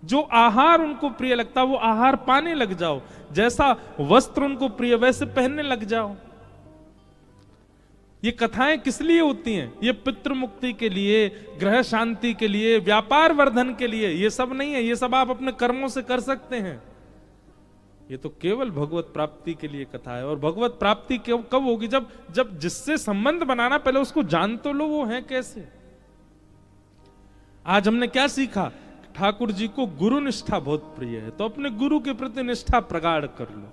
जो आहार उनको प्रिय लगता है वो आहार पाने लग जाओ। जैसा वस्त्र उनको प्रिय वैसे पहनने लग जाओ। ये कथाएं किस लिए होती हैं? ये पितृ मुक्ति के लिए, ग्रह शांति के लिए, व्यापार वर्धन के लिए। ये सब नहीं है, ये सब आप अपने कर्मों से कर सकते हैं। ये तो केवल भगवत प्राप्ति के लिए कथा है। और भगवत प्राप्ति कब होगी? जब जिससे संबंध बनाना पहले उसको जान तो लो वो है कैसे। आज हमने क्या सीखा? ठाकुर जी को गुरु निष्ठा बहुत प्रिय है, तो अपने गुरु के प्रति निष्ठा प्रगाढ़ कर लो।